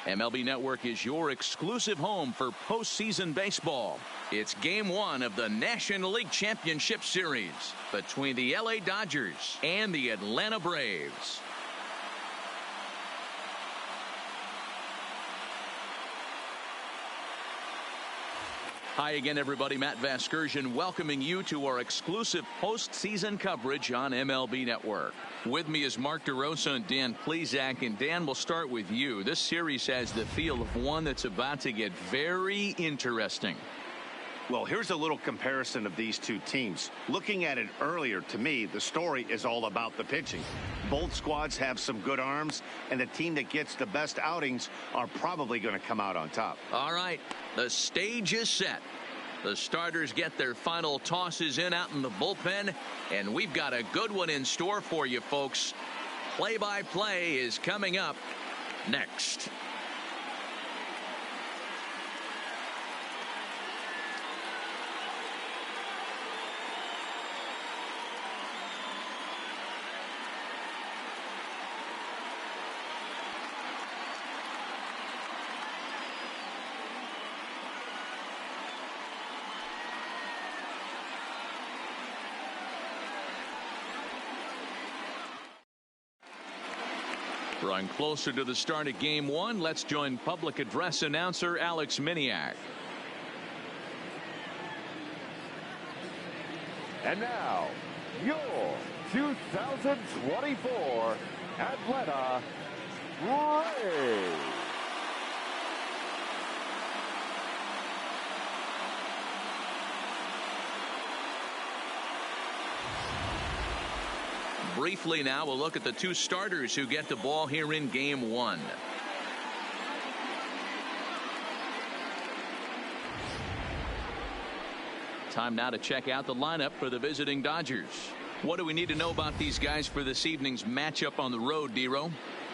MLB Network is your exclusive home for postseason baseball. It's Game 1 of the National League Championship Series between the LA Dodgers and the Atlanta Braves. Hi again, everybody. Matt Vasgersian welcoming you to our exclusive postseason coverage on MLB Network. With me is Mark DeRosa and Dan Plesac. And Dan, we'll start with you. This series has the feel of one that's about to get very interesting. Well, here's a little comparison of these two teams. Looking at it earlier, to me, the story is all about the pitching. Both squads have some good arms, and the team that gets the best outings are probably going to come out on top. All right, the stage is set. The starters get their final tosses in out in the bullpen, and we've got a good one in store for you, folks. Play-by-play is coming up next. Drawing closer to the start of Game 1, let's join public address announcer Alex Miniak. And now, your 2024 Atlanta Braves. Briefly now, we'll look at the two starters who get the ball here in Game 1. Time now to check out the lineup for the visiting Dodgers. What do we need to know about these guys for this evening's matchup on the road, Dero?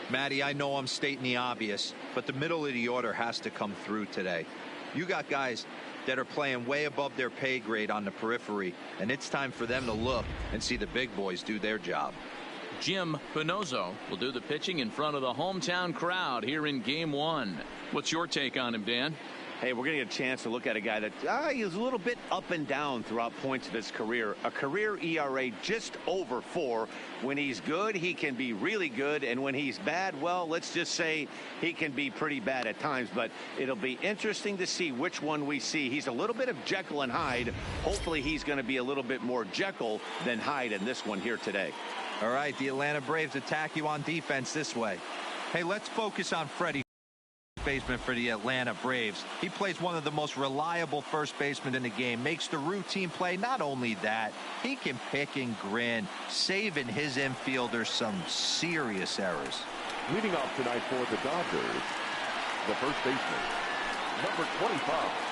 Matty, I know I'm stating the obvious, but the middle of the order has to come through today. You got guys that are playing way above their pay grade on the periphery, and it's time for them to look and see the big boys do their job. Jim Pinozzo will do the pitching in front of the hometown crowd here in Game 1. What's your take on him, Dan? Hey, we're going to get a chance to look at a guy that he's a little bit up and down throughout points of his career. A career ERA just over 4. When he's good, he can be really good. And when he's bad, well, let's just say he can be pretty bad at times. But it'll be interesting to see which one we see. He's a little bit of Jekyll and Hyde. Hopefully he's going to be a little bit more Jekyll than Hyde in this one here today. All right, the Atlanta Braves attack you on defense this way. Hey, let's focus on Freddie, baseman for the Atlanta Braves. He plays one of the most reliable first basemen in the game, makes the routine play. Not only that, he can pick and grin, saving his infielders some serious errors. Leading off tonight for the Dodgers, the first baseman, number 25.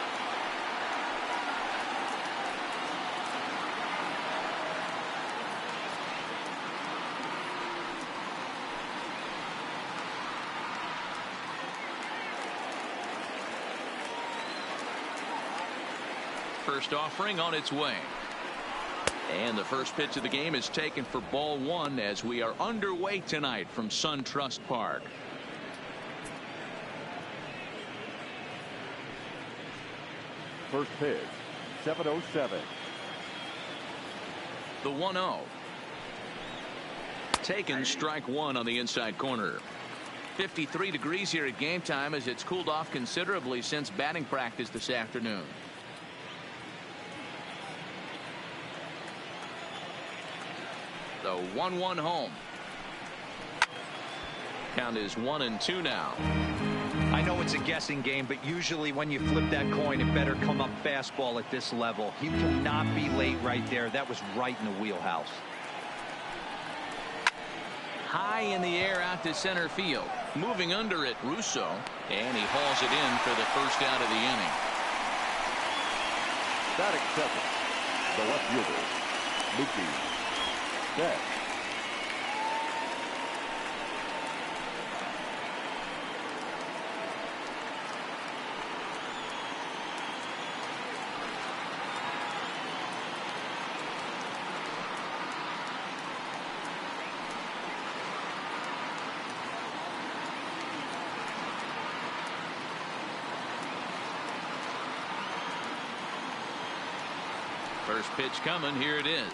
First offering on its way. And the first pitch of the game is taken for ball 1 as we are underway tonight from SunTrust Park. First pitch, 7:07. The 1-0. Taken, strike 1 on the inside corner. 53 degrees here at game time as it's cooled off considerably since batting practice this afternoon. The 1-1 home. Count is 1-2 now. I know it's a guessing game, but usually when you flip that coin, it better come up fastball at this level. He cannot be late right there. That was right in the wheelhouse. High in the air out to center field. Moving under it, Russo. And he hauls it in for the first out of the inning. Batting second, the left fielder, Mookie Betts. First pitch coming. Here it is.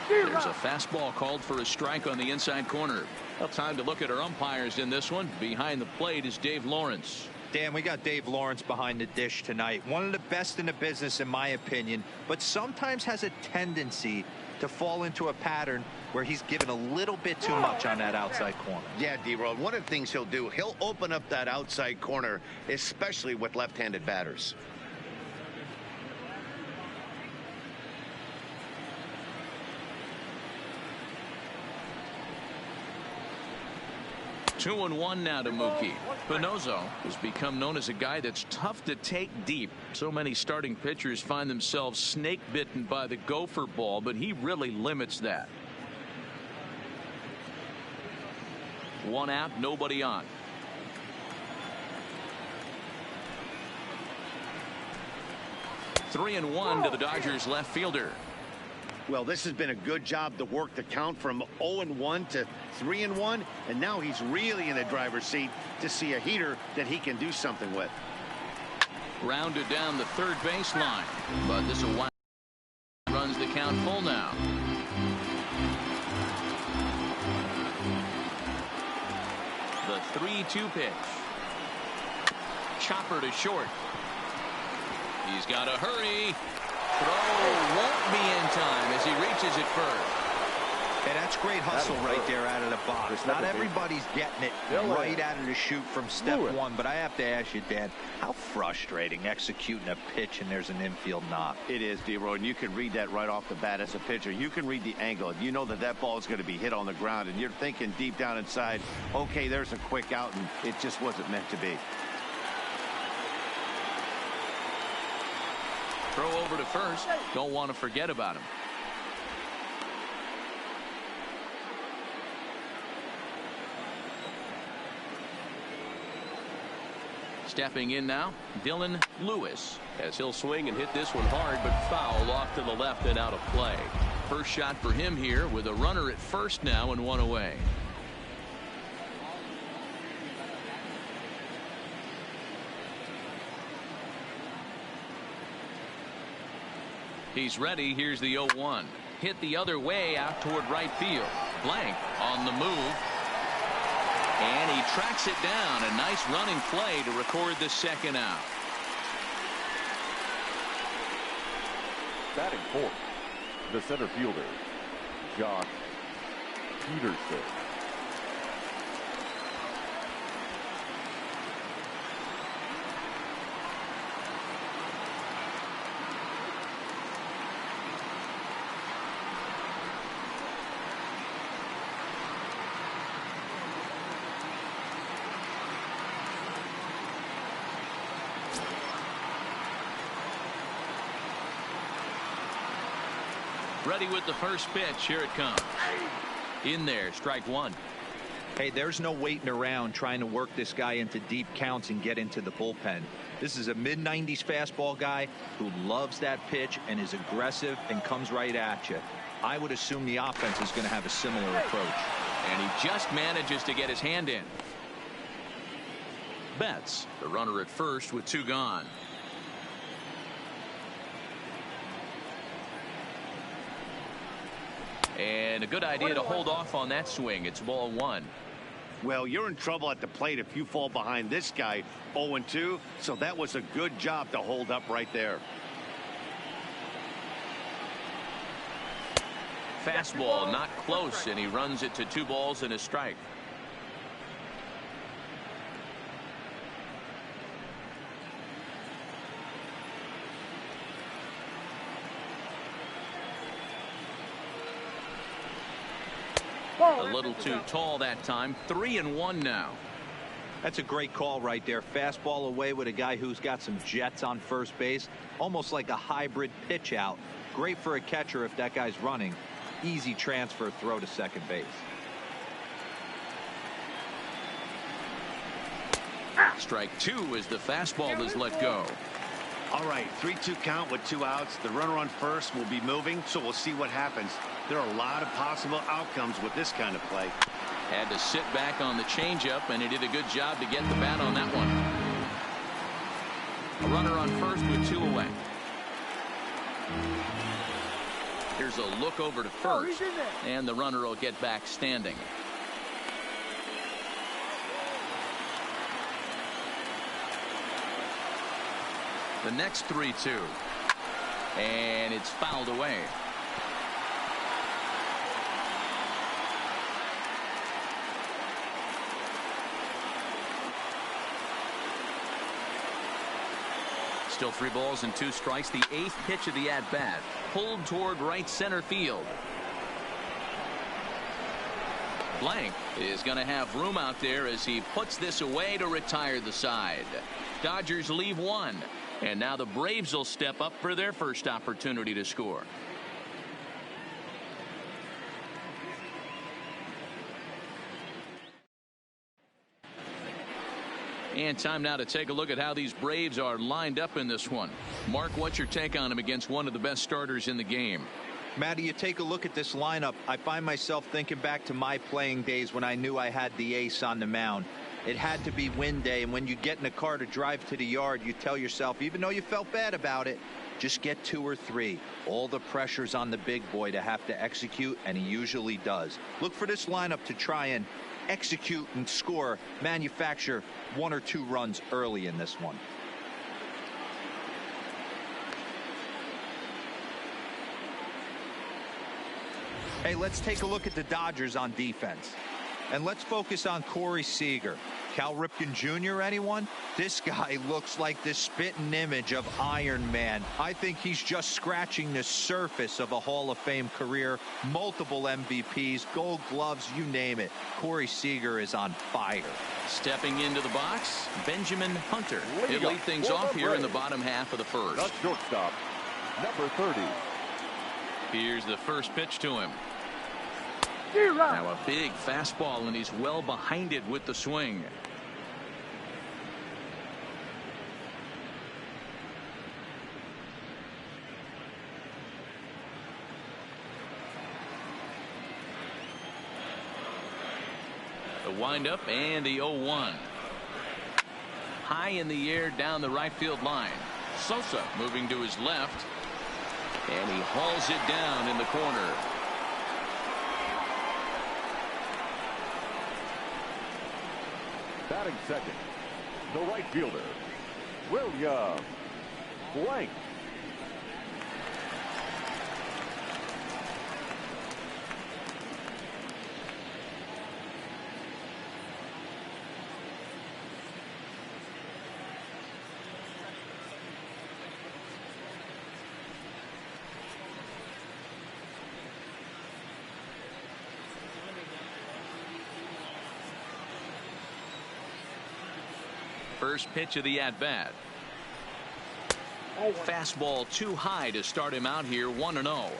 There's a fastball called for a strike on the inside corner. Well, time to look at our umpires in this one. Behind the plate is Dave Lawrence. Dan, we got Dave Lawrence behind the dish tonight. One of the best in the business, in my opinion, but sometimes has a tendency to fall into a pattern where he's given a little bit too much on that outside corner. Yeah, D-Roll, one of the things he'll do, he'll open up that outside corner, especially with left-handed batters. Two and one now to Mookie. Pinozo has become known as a guy that's tough to take deep. So many starting pitchers find themselves snake bitten by the gopher ball, but he really limits that. One out, nobody on. Three and one to the Dodgers left fielder. Well, this has been a good job to work the count from 0-1 to 3-1, and now he's really in the driver's seat to see a heater that he can do something with. Rounded down the third baseline, but this will wind runs the count full now. The 3-2 pitch. Chopper to short. He's got to hurry. Throw won't be in time as he reaches it first. Hey, that's great hustle right there out of the box. Not everybody's getting it right out of the chute from step one, but I have to ask you, Dan, how frustrating executing a pitch and there's an infield knock. It is, D-Roy, and you can read that right off the bat as a pitcher. You can read the angle. You know that that ball is going to be hit on the ground, and you're thinking deep down inside, okay, there's a quick out, and it just wasn't meant to be. Throw over to first. Don't want to forget about him. Stepping in now, Dylan Lewis, as he'll swing and hit this one hard, but foul off to the left and out of play. First shot for him here with a runner at first now and one away. He's ready. Here's the 0-1. Hit the other way out toward right field. Blank on the move. And he tracks it down. A nice running play to record the second out. Batting fourth, the center fielder, Josh Peterson. Ready with the first pitch. Here it comes. In there, strike one. Hey, there's no waiting around trying to work this guy into deep counts and get into the bullpen. This is a mid-90s fastball guy who loves that pitch and is aggressive and comes right at you. I would assume the offense is going to have a similar approach. And he just manages to get his hand in. Betts, the runner at first with two gone. And a good idea to hold off on that swing. It's ball one. Well, you're in trouble at the plate if you fall behind this guy 0-2. So that was a good job to hold up right there. Fastball not close, and he runs it to 2 balls and a strike. A little too tall that time. 3-1 now. That's a great call right there. Fastball away with a guy who's got some jets on first base. Almost like a hybrid pitch out. Great for a catcher if that guy's running. Easy transfer throw to second base. Strike two as the fastball is let go. All right, 3-2 count with 2 outs. The runner on first will be moving, so we'll see what happens. There are a lot of possible outcomes with this kind of play. Had to sit back on the changeup, and he did a good job to get the bat on that one. A runner on first with 2 away. Here's a look over to first, and the runner will get back standing. The next 3-2, and it's fouled away. Still 3 balls and 2 strikes. The 8th pitch of the at-bat, pulled toward right center field. Blank is going to have room out there as he puts this away to retire the side. Dodgers leave 1, and now the Braves will step up for their first opportunity to score. And time now to take a look at how these Braves are lined up in this one. Mark, what's your take on them against one of the best starters in the game? Matty, you take a look at this lineup. I find myself thinking back to my playing days when I knew I had the ace on the mound. It had to be win day, and when you get in a car to drive to the yard, you tell yourself, even though you felt bad about it, just get 2 or 3. All the pressure's on the big boy to have to execute, and he usually does. Look for this lineup to try and execute and score, manufacture 1 or 2 runs early in this one. Hey, let's take a look at the Dodgers on defense. And let's focus on Corey Seager. Cal Ripken Jr., anyone? This guy looks like the spitting image of Iron Man. I think he's just scratching the surface of a Hall of Fame career. Multiple MVPs, Gold Gloves, you name it. Corey Seager is on fire. Stepping into the box, Benjamin Hunter. He'll lead things off here in the bottom half of the first. The shortstop, number 30. Here's the first pitch to him. Now a big fastball, and he's well behind it with the swing. The windup and the 0-1. High in the air down the right field line. Sosa moving to his left, and he hauls it down in the corner. Batting second, the right fielder, William Blank. First pitch of the at-bat. Fastball too high to start him out here, 1-0.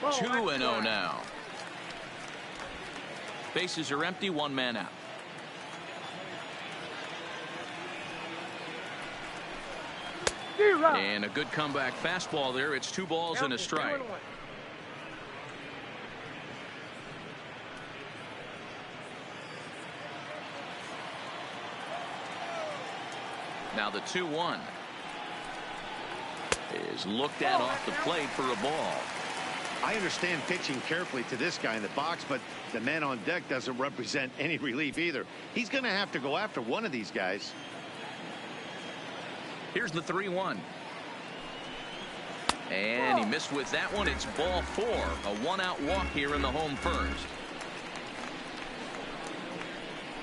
2-0 now. Bases are empty, 1 man out. And a good comeback fastball there. It's 2 balls and a strike. Now the 2-1 is looked at off the plate for a ball. I understand pitching carefully to this guy in the box, but the man on deck doesn't represent any relief either. He's going to have to go after one of these guys. Here's the 3-1. And he missed with that one. It's ball 4. A 1-out walk here in the home first.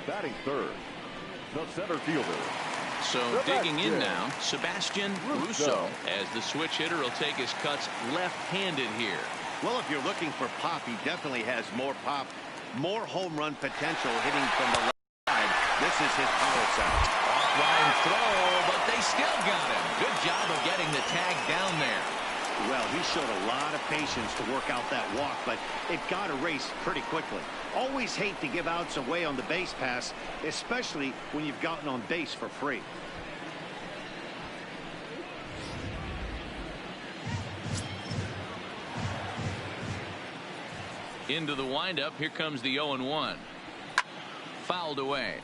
Batting third, the center fielder. So digging in now, Sebastian Russo, as the switch hitter will take his cuts left-handed here. Well, if you're looking for pop, he definitely has more pop, more home run potential hitting from the left side. This is his power side. Off-line throw, but they still got him. Good job of getting the tag down there. Well, he showed a lot of patience to work out that walk, but it got erased pretty quickly. Always hate to give outs away on the base pass, especially when you've gotten on base for free. Into the windup. Here comes the 0-1. Fouled away.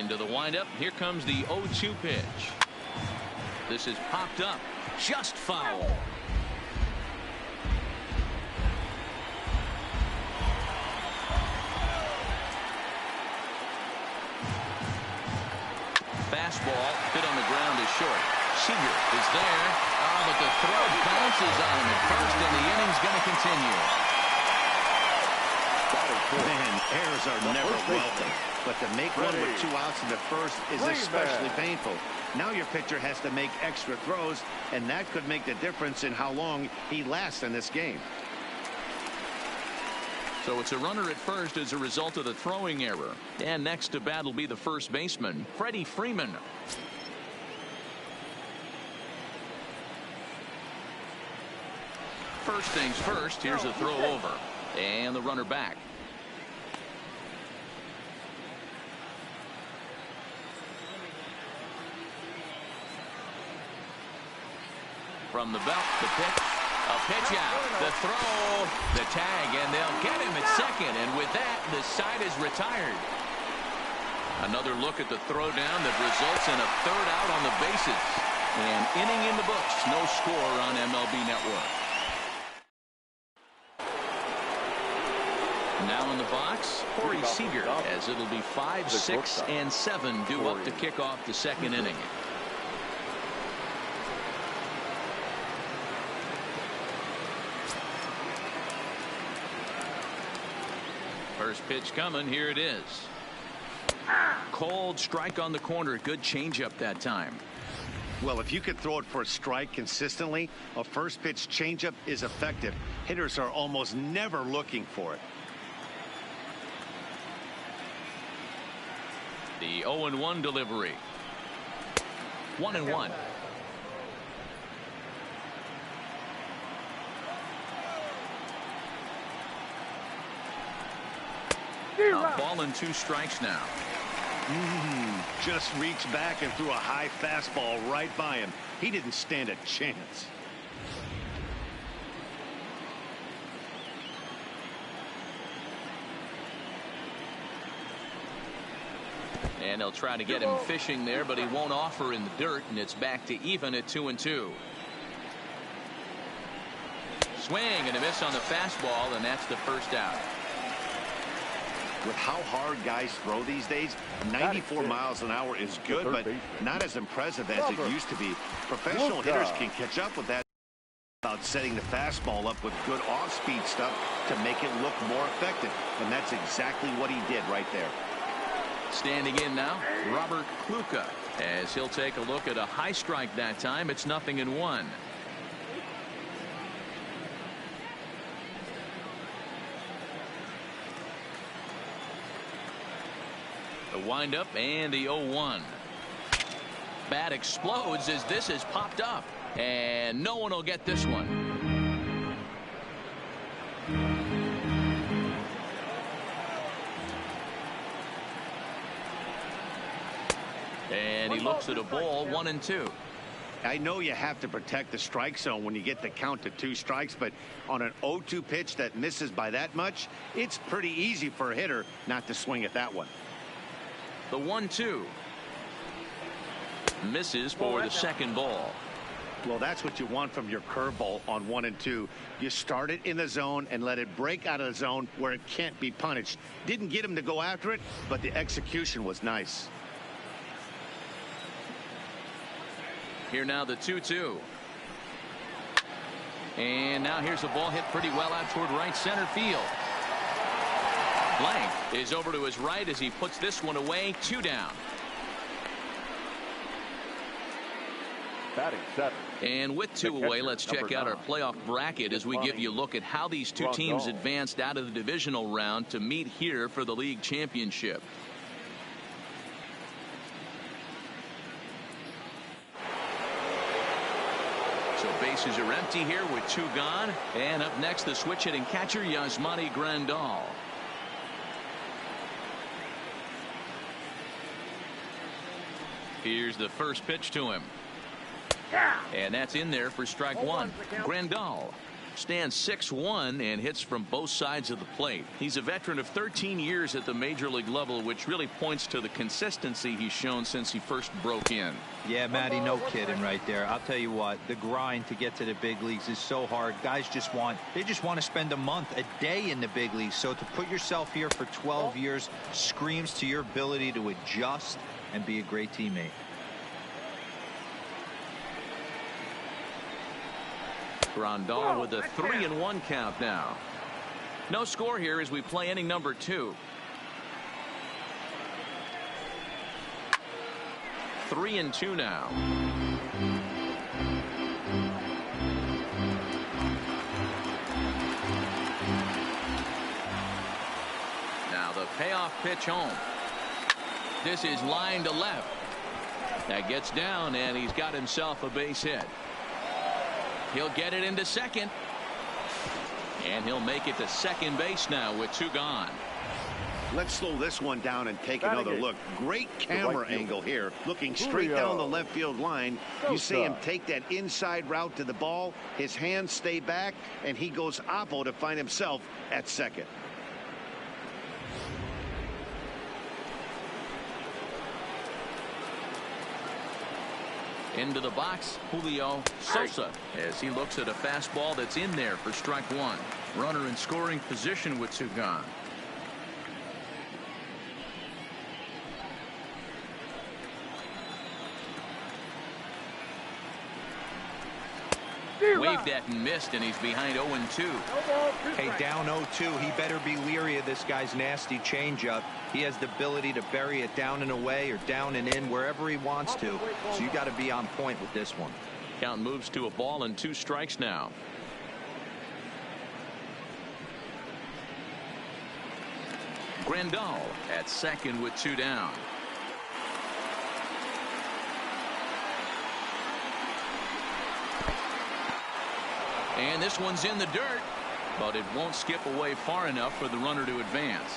Into the windup. Here comes the 0-2 pitch. This is popped up. Just foul. Fastball hit on the ground is short. Seager is there. Oh, but the throw bounces on him at first, and the inning's going to continue. Man, errors are never welcome. But to make one with 2 outs in the first is especially painful. Now your pitcher has to make extra throws, and that could make the difference in how long he lasts in this game. So it's a runner at first as a result of the throwing error. And next to bat will be the first baseman, Freddie Freeman. First things first, here's a throw over. And the runner back. From the belt, the pitch. A pitch out, the throw, the tag, and they'll get him at second. And with that, the side is retired. Another look at the throwdown that results in a third out on the bases. And inning in the books, no score on MLB Network. Now in the box, Corey Seager, as it'll be 5, 6, and 7 due up to kick off the second inning. First pitch coming. Here it is. Cold strike on the corner. Good changeup that time. Well, if you could throw it for a strike consistently, a first pitch changeup is effective. Hitters are almost never looking for it. The 0-1 delivery. 1-1. A ball and 2 strikes now. Just reached back and threw a high fastball right by him. He didn't stand a chance. And they'll try to get him fishing there, but he won't offer in the dirt, and it's back to even at 2-2. Swing and a miss on the fastball, and that's the first out. With how hard guys throw these days, 94 miles an hour is good, but not as impressive as it used to be. Professional hitters can catch up with that about setting the fastball up with good off-speed stuff to make it look more effective, and that's exactly what he did right there. Standing in now, Robert Kluka, as he'll take a look at a high strike that time. It's 0-1. The windup and the 0-1. Bat explodes as this is popped up, and no one will get this one. And he looks at a ball, 1-2. I know you have to protect the strike zone when you get the count to 2 strikes, but on an 0-2 pitch that misses by that much, it's pretty easy for a hitter not to swing at that one. The 1-2 misses for the second ball. Well, that's what you want from your curveball on 1 and 2. You start it in the zone and let it break out of the zone where it can't be punished. Didn't get him to go after it, but the execution was nice. Here now the 2-2. And now here's a ball hit pretty well out toward right center field. Blank is over to his right as he puts this one away. 2 down. Batting 7. And with 2 away, let's check out our playoff bracket as we give you a look at how these 2 teams advanced out of the divisional round to meet here for the league championship. So bases are empty here with 2 gone. And up next, the switch hitting catcher, Yasmani Grandal. Here's the first pitch to him. And that's in there for strike 1. Grandal Stands 6'1" and hits from both sides of the plate. He's a veteran of 13 years at the major league level, which really points to the consistency he's shown since he first broke in. Yeah, Matty, no kidding right there. I'll tell you what, the grind to get to the big leagues is so hard. Guys just want to spend a month, a day in the big leagues. So to put yourself here for 12 years screams to your ability to adjust and be a great teammate. Grandal with a 3-1 count now. No score here as we play inning number 2. 3-2 now. Now the payoff pitch home. This is line to left. That gets down, and he's got himself a base hit. He'll get it into second. And he'll make it to second base now with 2 gone. Let's slow this one down and take another look. Great camera angle here. Looking straight down the left field line. You see him take that inside route to the ball. His hands stay back, and he goes oppo to find himself at second. Into the box, Julio Sosa, as he looks at a fastball that's in there for strike 1. Runner in scoring position with 2 gone. Waved at and missed, and he's behind 0-2. Hey, down 0-2. He better be leery of this guy's nasty changeup. He has the ability to bury it down and away or down and in wherever he wants to. So you got to be on point with this one. Count moves to a ball and 2 strikes now. Grandal at second with 2 down. And this one's in the dirt, but it won't skip away far enough for the runner to advance.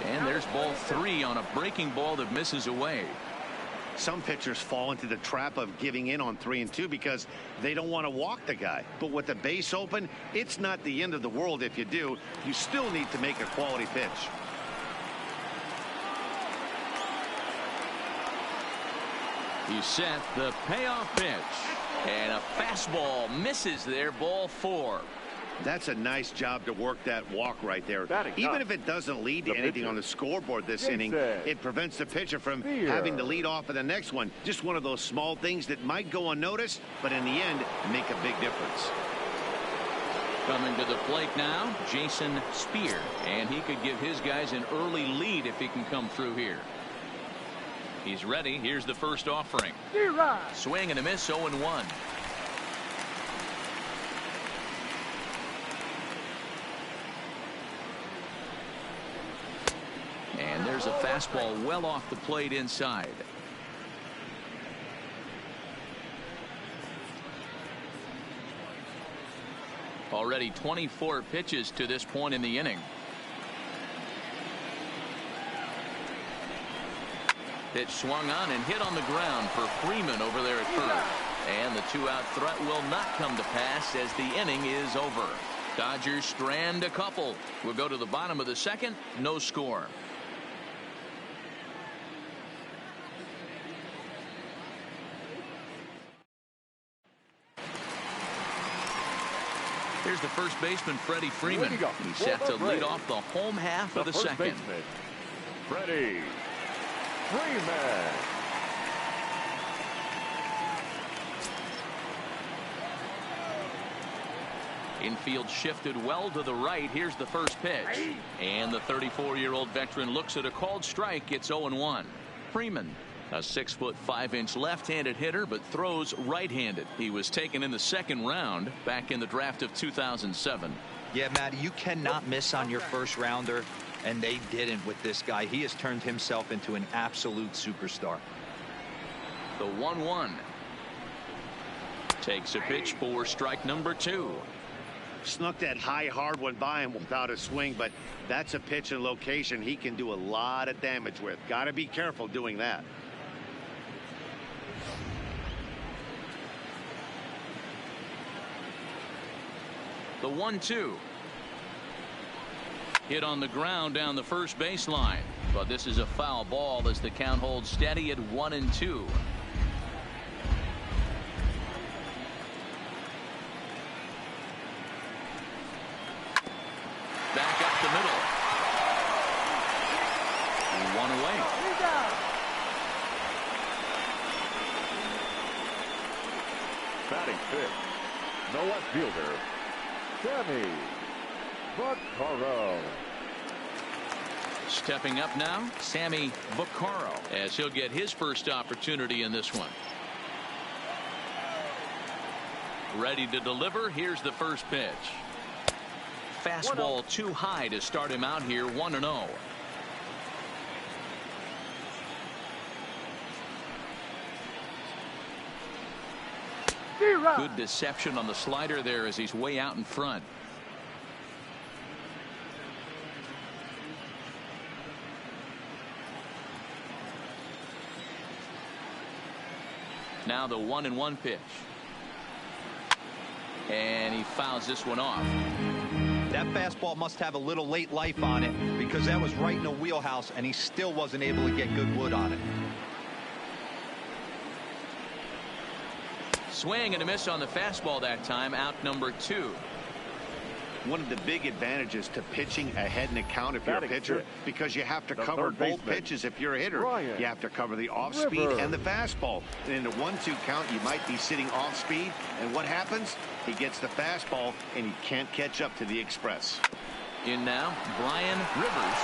And there's ball 3 on a breaking ball that misses away. Some pitchers fall into the trap of giving in on 3-2 because they don't want to walk the guy. But with the base open, it's not the end of the world if you do. You still need to make a quality pitch. He's set the payoff pitch, and a fastball misses there. Ball 4. That's a nice job to work that walk right there. Even if it doesn't lead to anything on the scoreboard this inning, it prevents the pitcher from having to lead off in the next one. Just one of those small things that might go unnoticed, but in the end make a big difference. Coming to the plate now, Jason Spear, and he could give his guys an early lead if he can come through here. He's ready. Here's the first offering. Swing and a miss, 0-1. And there's a fastball well off the plate inside. Already 24 pitches to this point in the inning. Pitch swung on and hit on the ground for Freeman over there at first. And the 2-out threat will not come to pass as the inning is over. Dodgers strand a couple. We'll go to the bottom of the second. No score. Here's the first baseman, Freddie Freeman. He's set to lead off the home half of the second. Freddie Freeman. Infield shifted well to the right. Here's the first pitch. And the 34-year-old veteran looks at a called strike. It's 0-1. Freeman, a 6'5" left-handed hitter, but throws right-handed. He was taken in the second round back in the draft of 2007. Yeah, Matty, you cannot miss on your first rounder, and they didn't with this guy. He has turned himself into an absolute superstar. The 1-1. Takes a pitch for strike number 2. Snuck that high hard one by him without a swing, but that's a pitch and location he can do a lot of damage with. Got to be careful doing that. The 1-2. Hit on the ground down the first baseline. But this is a foul ball as the count holds steady at 1-2. Back up the middle. One away. Batting fifth, the left fielder, Sammy Vaccaro. Stepping up now, Sammy Vaccaro, as he'll get his first opportunity in this one. Ready to deliver. Here's the first pitch. Fastball too high to start him out here. 1-0. Good deception on the slider there as he's way out in front. Now the 1-1 pitch. And he fouls this one off. That fastball must have a little late life on it because that was right in the wheelhouse and he still wasn't able to get good wood on it. Swing and a miss on the fastball that time. Out number 2. One of the big advantages to pitching ahead in the count if you're a pitcher, because you have to cover both pitches if you're a hitter. You have to cover the off speed and the fastball. And in the 1-2 count, you might be sitting off speed. And what happens? He gets the fastball and he can't catch up to the express. In now, Brian Rivers.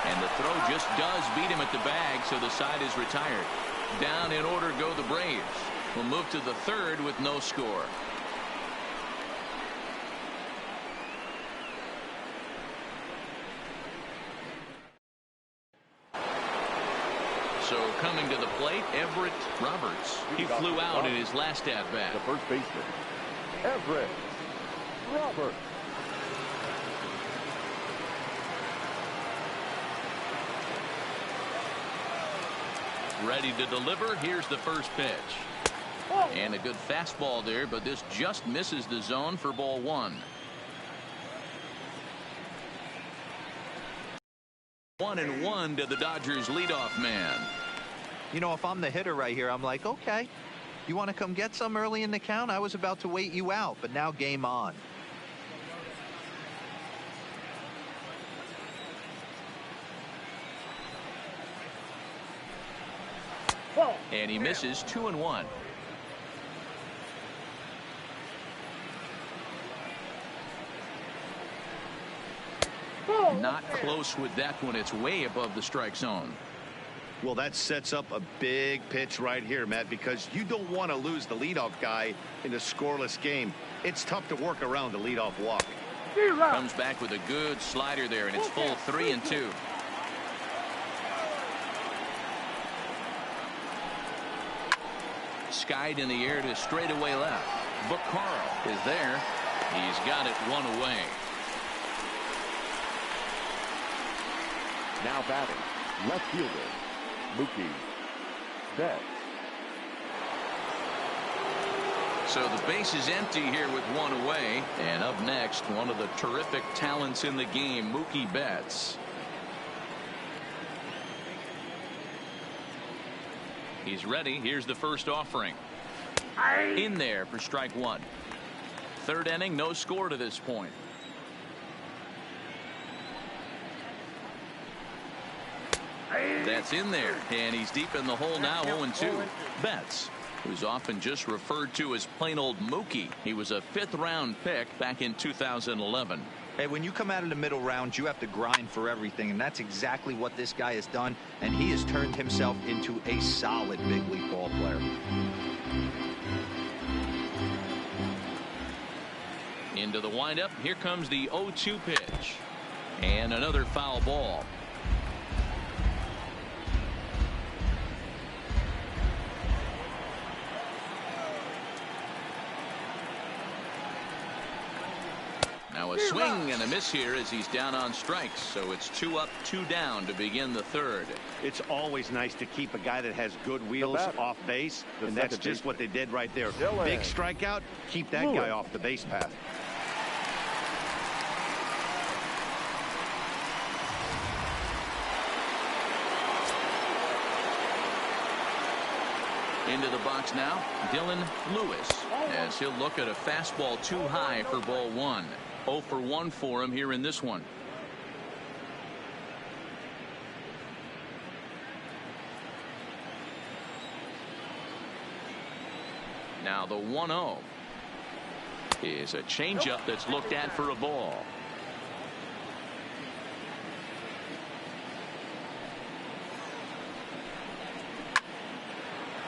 And the throw just does beat him at the bag, so the side is retired. Down in order go the Braves. We'll move to the third with no score. So coming to the plate, Everett Roberts. He flew out in his last at-bat. The first baseman, Everett Roberts. Ready to deliver. Here's the first pitch. And a good fastball there, but this just misses the zone for ball 1. 1-1 to the Dodgers leadoff man. You know, if I'm the hitter right here, I'm like, okay, you want to come get some early in the count? I was about to wait you out, but now game on. And he misses. 2-1. Not close with that one. It's way above the strike zone. Well, that sets up a big pitch right here, Matt, because you don't want to lose the leadoff guy in a scoreless game. It's tough to work around the leadoff walk. Comes back with a good slider there, and it's full 3-2. Skied in the air to straightaway left. Vaccaro is there. He's got it one away. Now batting, left fielder, Mookie Betts. So the base is empty here with one away. And up next, one of the terrific talents in the game, Mookie Betts. He's ready. Here's the first offering. In there for strike 1. Third inning, no score to this point. That's in there, and he's deep in the hole now. 0-2. Betts, who's often just referred to as plain old Mookie. He was a 5th round pick back in 2011. Hey, when you come out in the middle rounds, you have to grind for everything, and that's exactly what this guy has done, and he has turned himself into a solid big league ball player. Into the windup. Here comes the 0-2 pitch, and another foul ball. Now a swing and a miss here as he's down on strikes. So it's 2 up, 2 down to begin the third. It's always nice to keep a guy that has good wheels off base, and that's just what they did right there. Big strikeout, keep that guy off the base path. Into the box now, Dylan Lewis, as he'll look at a fastball too high for ball 1. 0 for 1 for him here in this one. Now the 1-0 is a changeup that's looked at for a ball.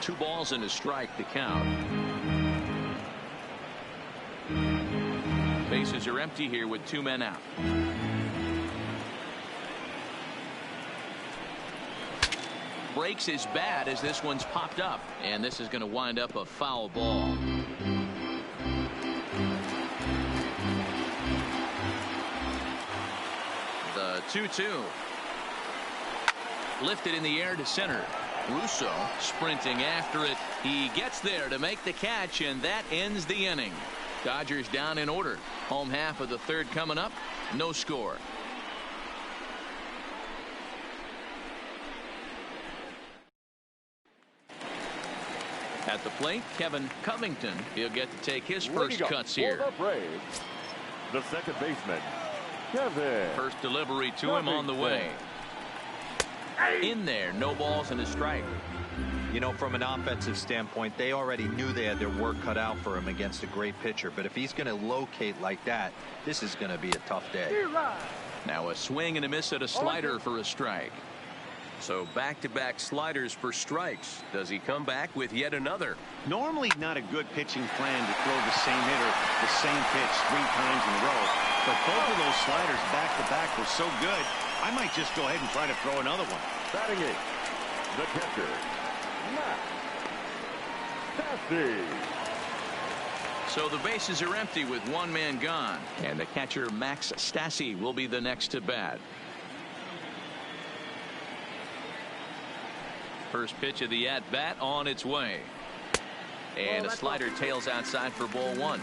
Two balls and a strike to count. Bases are empty here with 2 men out. Breaks his bat as this one's popped up, and this is going to wind up a foul ball. The 2-2. Lifted in the air to center. Russo sprinting after it. He gets there to make the catch, and that ends the inning. Dodgers down in order. Home half of the third coming up. No score. At the plate, Kevin Covington. He'll get to take his first cuts here. For the Braves, the second baseman, Kevin. First delivery to him on the way. In there, no balls and a strike. You know, from an offensive standpoint, they already knew they had their work cut out for him against a great pitcher. But if he's going to locate like that, this is going to be a tough day. Now a swing and a miss at a slider for a strike. So back-to-back sliders for strikes. Does he come back with yet another? Normally not a good pitching plan to throw the same hitter the same pitch 3 times in a row. But both of those sliders back-to-back were so good, I might just go ahead and try to throw another one. Batting 8, the catcher, Matt Stassi. So the bases are empty with 1 man gone. And the catcher, Max Stassi, will be the next to bat. First pitch of the at-bat on its way. And a slider tails outside for ball 1.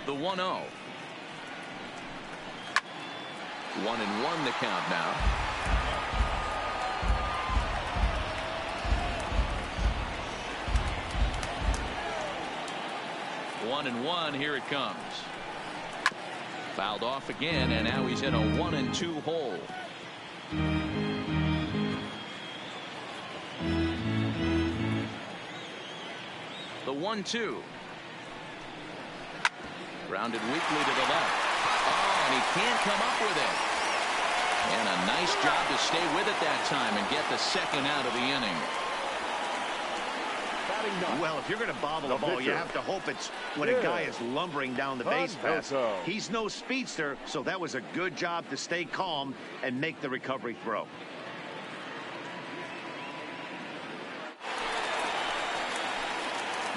The 1-0. 1-1 the count now. One and one, here it comes. Fouled off again, and now he's in a 1-2 hole. The 1-2. Grounded weakly to the left. Oh, and he can't come up with it. And a nice job to stay with it that time and get the second out of the inning. Well, if you're going to bobble the ball, you have to hope it's when a guy is lumbering down the base path. He's no speedster, so that was a good job to stay calm and make the recovery throw.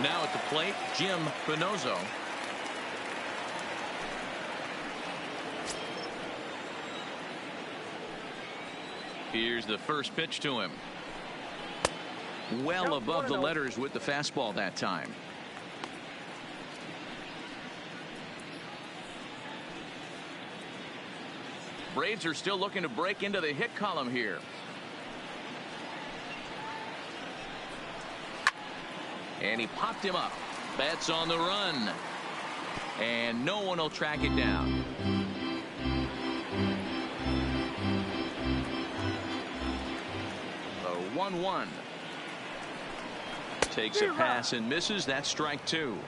Now at the plate, Jim Finozzo. Here's the first pitch to him. Well above the letters with the fastball that time. Braves are still looking to break into the hit column here. And he popped him up. Bats on the run. And no one will track it down. The 1-1. Takes a pass and misses. That's strike 2.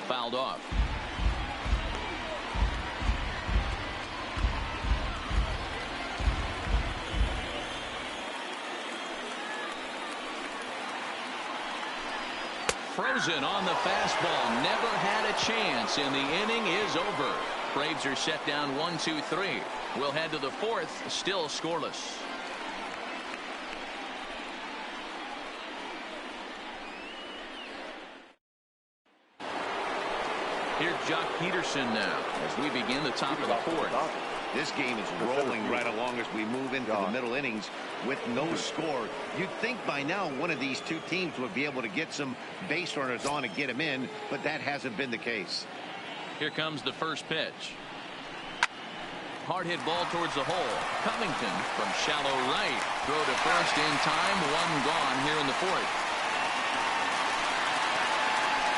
Fouled off. frozen on the fastball. Never had a chance, and the inning is over. Braves are set down 1-2-3. We'll head to the fourth, still scoreless. Here's Jock Peterson now as we begin the top of the fourth. This game is rolling right along as we move into the middle innings with no score. You'd think by now one of these two teams would be able to get some base runners on and get them in, but that hasn't been the case. Here comes the first pitch. Hard hit ball towards the hole. Covington from shallow right. Throw to first in time. One gone here in the fourth.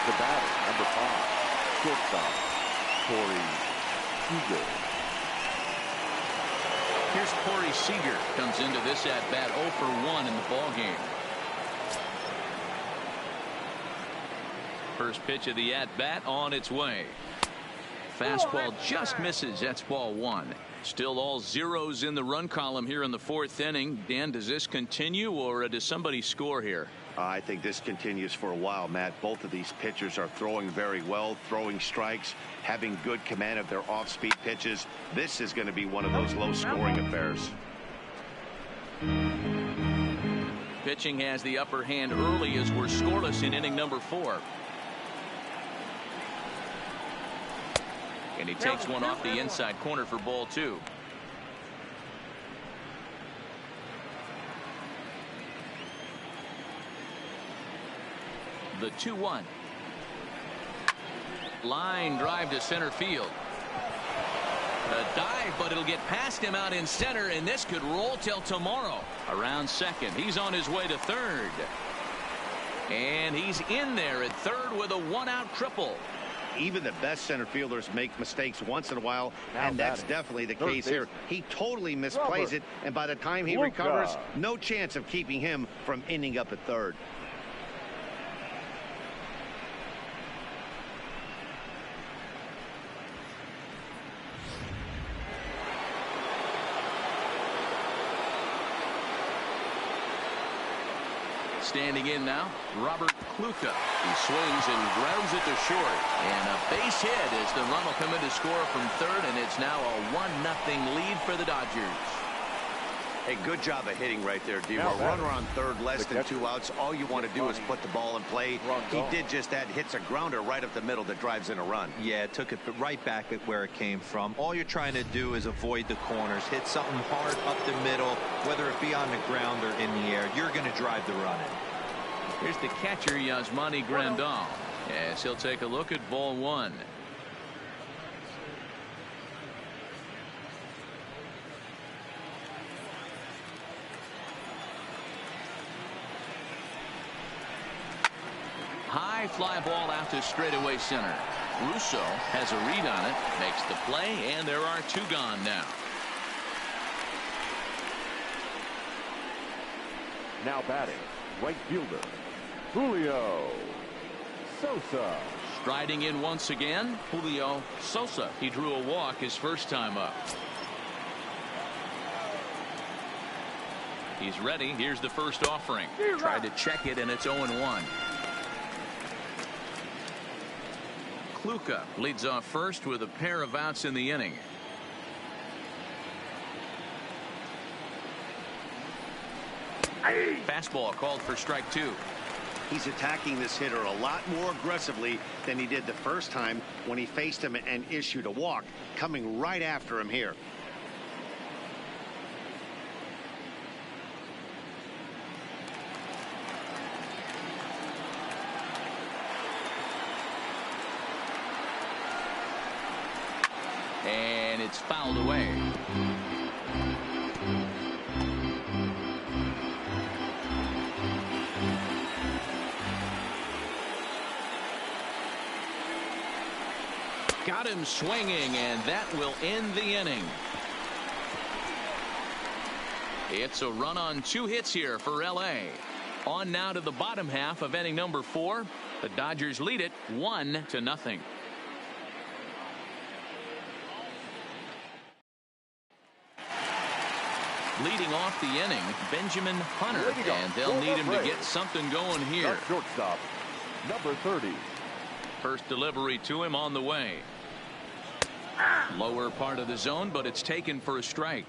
The batter, number 5, shortstop, Corey Seager. Here's Corey Seager. Comes into this at bat 0 for 1 in the ball game. First pitch of the at bat on its way. Fastball just misses. That's ball 1. Still all zeros in the run column here in the fourth inning. Dan, does this continue or does somebody score here? I think this continues for a while, Matt. Both of these pitchers are throwing very well, throwing strikes, having good command of their off-speed pitches. This is going to be one of those low-scoring affairs. Pitching has the upper hand early as we're scoreless in inning number 4. And he takes one off the inside corner for ball 2. The 2-1. Line drive to center field. A dive, but it'll get past him out in center, and this could roll till tomorrow. Around second. He's on his way to third. And he's in there at third with a 1-out triple. Even the best center fielders make mistakes once in a while, and that's definitely the case here. He totally misplays it, and by the time he recovers, no chance of keeping him from ending up at third. Standing in now, Robert Kluka. He swings and grounds it to short. And a base hit as the run will come in to score from third, and it's now a 1-0 lead for the Dodgers. A good job of hitting right there, D. A runner on third, less than 2 outs. All you want to do is put the ball in play. He did just that. Hits a grounder right up the middle that drives in a run. Yeah, it took it right back at where it came from. All you're trying to do is avoid the corners. Hit something hard up the middle, whether it be on the ground or in the air. You're going to drive the run in. Here's the catcher, Yasmani Grandal. Yes, he'll take a look at ball 1. High fly ball out to straightaway center. Russo has a read on it, makes the play, and there are 2 gone now. Now batting, right fielder, Julio Sosa. Striding in once again, Julio Sosa. He drew a walk his first time up. He's ready. Here's the first offering. Tried to check it, and it's 0-1. Kluka leads off first with a pair of outs in the inning. Fastball called for strike 2. He's attacking this hitter a lot more aggressively than he did the first time when he faced him and issued a walk, coming right after him here. And it's fouled away. Got him swinging, and that will end the inning. It's a run on 2 hits here for L.A. On now to the bottom half of inning number 4. The Dodgers lead it 1-0. Leading off the inning, Benjamin Hunter, and they'll need him to get something going here. Shortstop, number 30. First delivery to him on the way. Lower part of the zone, but it's taken for a strike.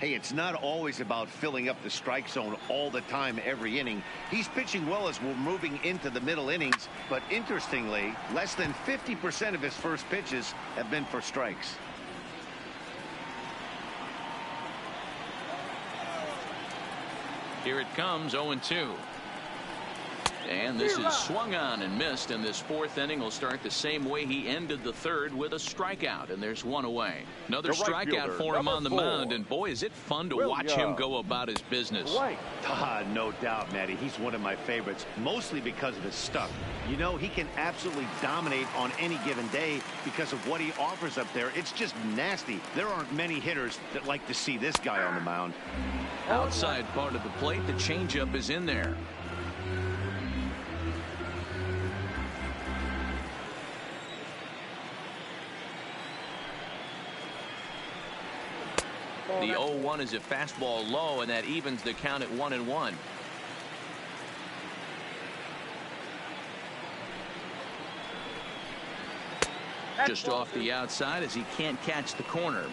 Hey, it's not always about filling up the strike zone all the time every inning. He's pitching well as we're moving into the middle innings, but interestingly, less than 50% of his first pitches have been for strikes. Here it comes, 0-2. And this is swung on and missed, and this fourth inning will start the same way he ended the third, with a strikeout, and there's one away. Another strikeout for him on the mound, and boy, is it fun to watch him go about his business. No doubt, Matty. He's one of my favorites, mostly because of his stuff. You know, he can absolutely dominate on any given day because of what he offers up there. It's just nasty. There aren't many hitters that like to see this guy on the mound. Outside part of the plate, the changeup is in there. The 0-1 is a fastball low, and that evens the count at 1-1. Just off the outside as he can't catch the corner.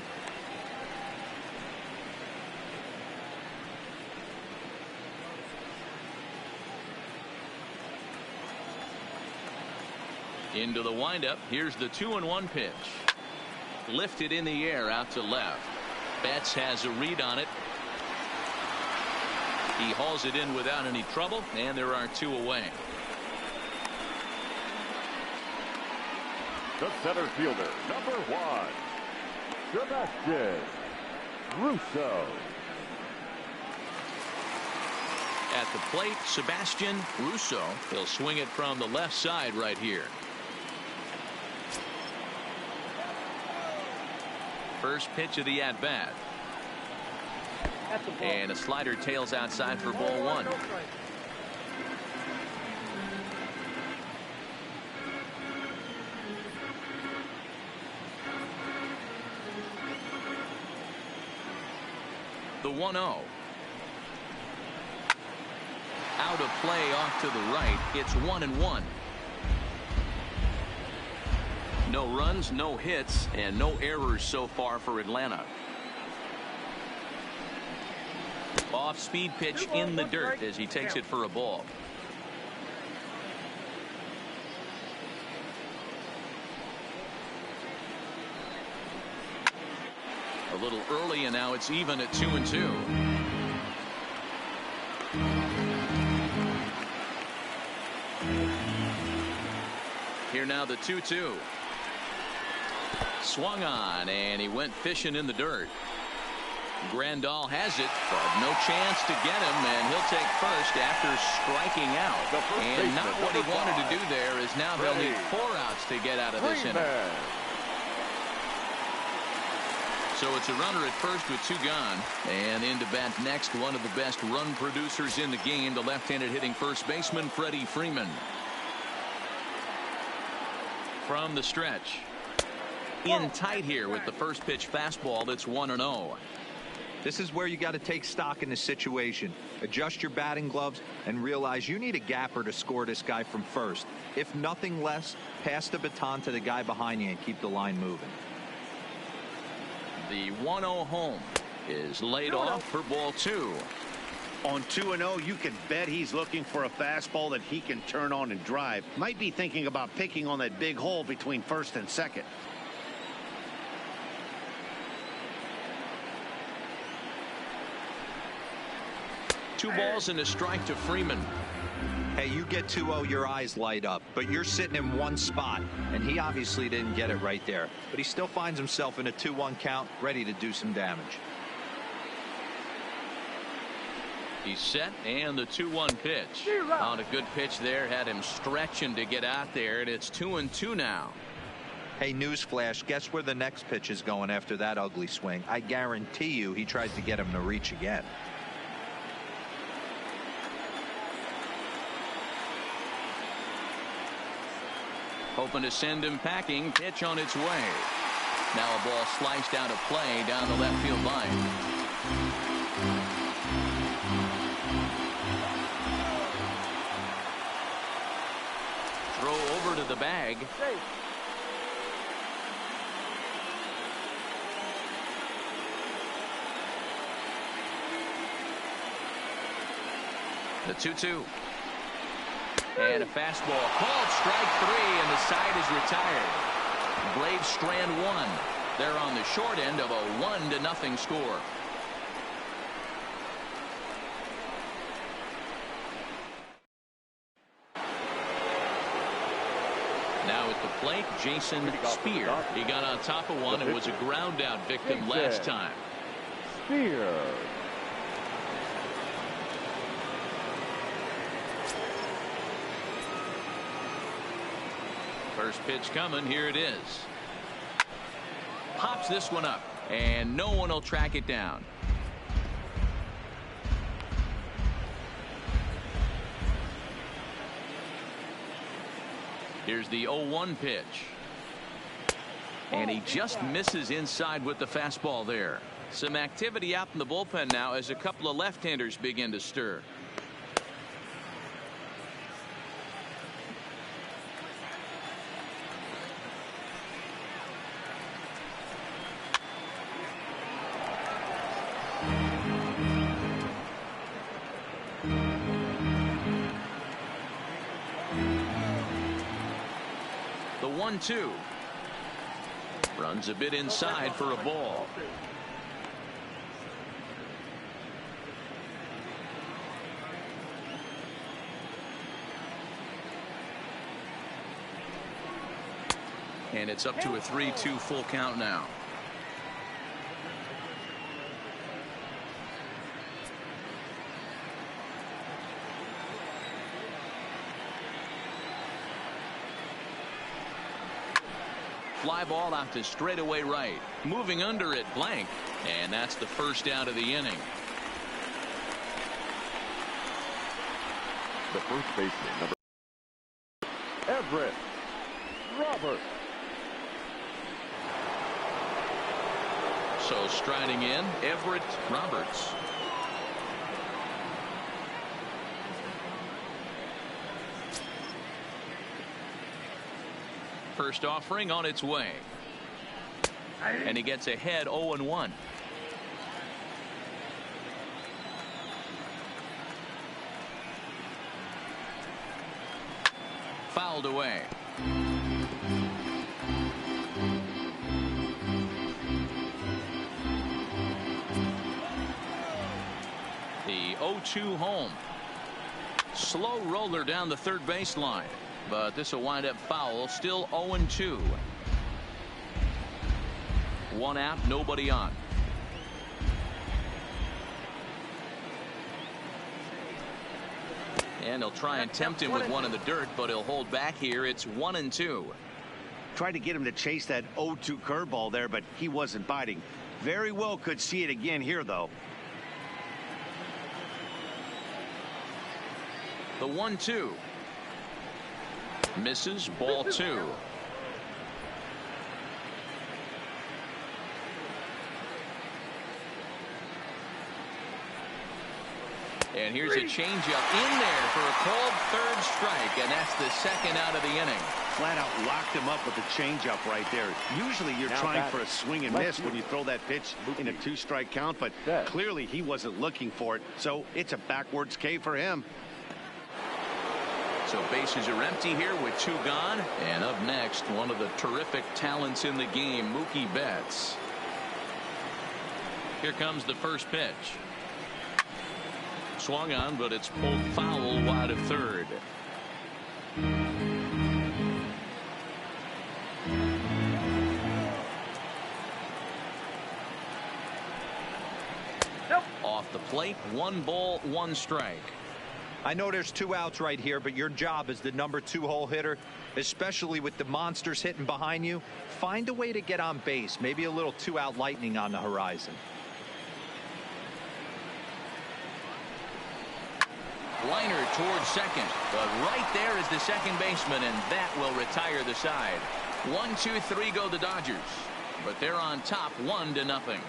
Into the windup. Here's the 2-1 pitch. Lifted in the air out to left. Betts has a read on it. He hauls it in without any trouble, and there are two away. The center fielder, number 1, Sebastian Russo. At the plate, Sebastian Russo. He'll swing it from the left side right here. First pitch of the at-bat. And a slider tails outside for ball 1. The 1-0. Out of play off to the right. It's 1-1. No runs, no hits, and no errors so far for Atlanta. Off-speed pitch in the dirt as he takes it for a ball. A little early, and now it's even at 2-2. Here now the 2-2. Swung on, and he went fishing in the dirt. Grandal has it, but no chance to get him, and he'll take first after striking out. And not what he wanted to do there, is now they'll need 4 outs to get out of this inning. So it's a runner at first with 2 gone, and into bat next, one of the best run producers in the game, the left-handed hitting first baseman Freddie Freeman. From the stretch. In tight here with the first pitch fastball. That's 1-0. This is where you got to take stock in the situation. Adjust your batting gloves and realize you need a gapper to score this guy from first. If nothing less, pass the baton to the guy behind you and keep the line moving. The 1-0 home is laid off for ball 2. On 2-0, you can bet he's looking for a fastball that he can turn on and drive. Might be thinking about picking on that big hole between first and second. Two balls and a strike to Freeman. Hey, you get 2-0, your eyes light up, but you're sitting in one spot, and he obviously didn't get it right there. But he still finds himself in a 2-1 count, ready to do some damage. He's set, and the 2-1 pitch. On a good pitch there, had him stretching to get out there, and it's 2-2 now. Hey, newsflash, guess where the next pitch is going after that ugly swing? I guarantee you he tries to get him to reach again. Hoping to send him packing. Pitch on its way. Now a ball sliced out of play down the left field line. over to the bag. The 2-2. And a fastball called strike 3, and the side is retired. Braves strand 1. They're on the short end of a 1-0 score. Now at the plate, Jason Spear. He got on top of one and was a ground out victim last time. Spear. First pitch coming. Here it is. Pops this one up, and no one will track it down. Here's the 0-1 pitch. And he just misses inside with the fastball there. Some activity out in the bullpen now as a couple of left-handers begin to stir. The 1-2. Runs a bit inside for a ball. And it's up to a 3-2 full count now. Fly ball out to straightaway right. Moving under it, blank. And that's the first out of the inning. The first baseman, number Everett Roberts. So striding in, Everett Roberts. First offering on its way. And he gets ahead 0-1. Fouled away. The 0-2 home. Slow roller down the third baseline. But this will wind up foul. Still 0-2. One out, nobody on. And he'll try and tempt him with one in the dirt, but he'll hold back here. It's 1-2. Tried to get him to chase that 0-2 curveball there, but he wasn't biting. Very well could see it again here, though. The 1-2. Misses, ball 2. And here's a changeup in there for a called third strike, and that's the second out of the inning. Flat out locked him up with the changeup right there. Usually you're trying for a swing and miss when you throw that pitch in a 2-strike count, but clearly he wasn't looking for it, so it's a backwards K for him. So bases are empty here with 2 gone. And up next, one of the terrific talents in the game, Mookie Betts. Here comes the first pitch. Swung on, but it's pulled foul wide of third. Off the plate, 1 ball, 1 strike. I know there's 2 outs right here, but your job as the number 2 hole hitter, especially with the monsters hitting behind you, find a way to get on base. Maybe a little 2-out lightning on the horizon. Liner towards second, but right there is the second baseman, and that will retire the side. 1-2-3 go the Dodgers, but they're on top 1-0.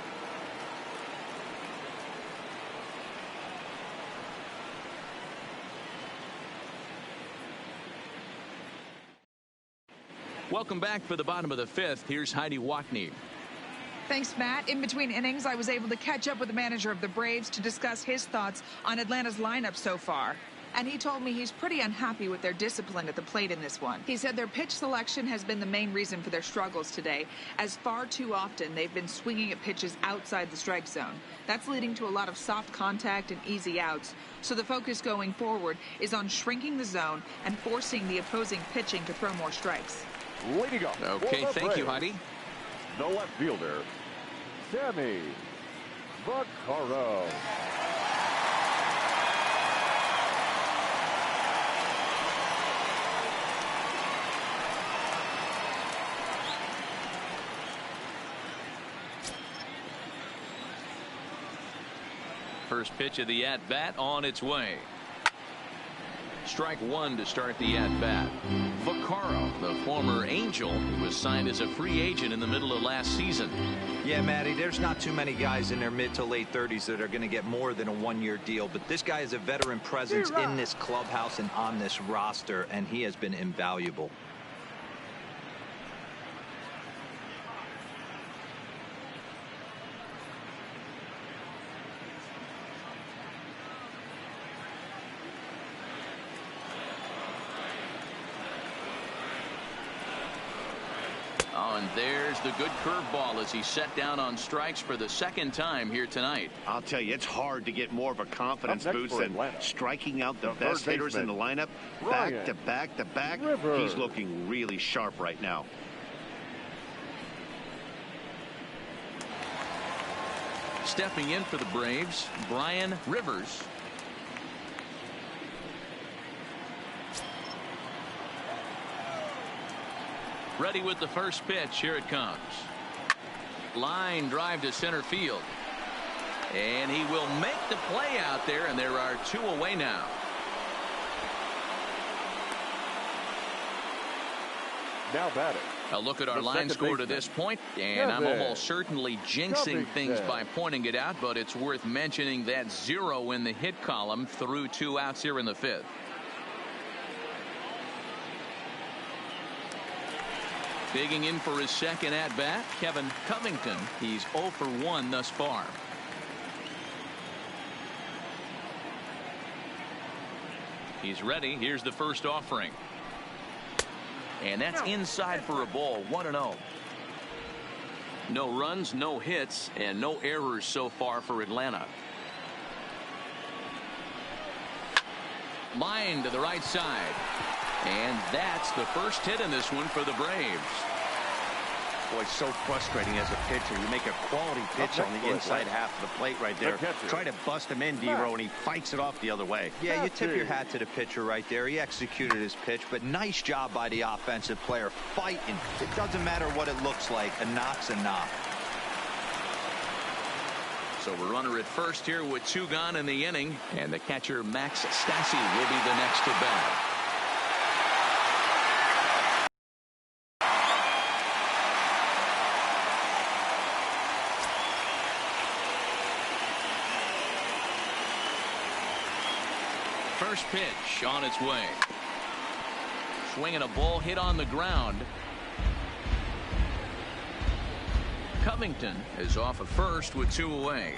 Welcome back for the bottom of the fifth. Here's Heidi Wackney. Thanks, Matt. In between innings, I was able to catch up with the manager of the Braves to discuss his thoughts on Atlanta's lineup so far. And he told me he's pretty unhappy with their discipline at the plate in this one. He said their pitch selection has been the main reason for their struggles today, as far too often they've been swinging at pitches outside the strike zone. That's leading to a lot of soft contact and easy outs. So the focus going forward is on shrinking the zone and forcing the opposing pitching to throw more strikes. Leading up. Okay, thank you, Heidi. The left fielder, Sammy Vaccaro. First pitch of the at-bat on its way. Strike one to start the at-bat. Vaccaro, the former Angel, was signed as a free agent in the middle of last season. Yeah, Matty, there's not too many guys in their mid to late 30s that are going to get more than a one-year deal, but this guy is a veteran presence in this clubhouse and on this roster, and he has been invaluable. Oh, and there's the good curveball as he set down on strikes for the second time here tonight. I'll tell you, it's hard to get more of a confidence boost than striking out the best hitters in the lineup back to back to back. He's looking really sharp right now. Stepping in for the Braves, Brian Rivers. Ready with the first pitch. Here it comes. Line drive to center field. And he will make the play out there, and there are two away now. Now batting. A look at our line score to this point, and I'm almost certainly jinxing things by pointing it out, but it's worth mentioning that 0 in the hit column through 2 outs here in the fifth. Digging in for his second at-bat, Kevin Covington. He's 0 for 1 thus far. He's ready. Here's the first offering. And that's inside for a ball. 1-0. No runs, no hits, and no errors so far for Atlanta. Line to the right side. And that's the first hit in this one for the Braves. Boy, so frustrating as a pitcher. You make a quality pitch on the inside half of the plate right there. Try to bust him in, D-Row, and he fights it off the other way. Yeah, you tip your hat to the pitcher right there. He executed his pitch, but nice job by the offensive player fighting. It doesn't matter what it looks like. A knock's a knock. So we're runner at first here with 2 gone in the inning, and the catcher Max Stassi will be the next to bat. First pitch on its way. Swinging a ball hit on the ground. Covington is off at first with 2 away.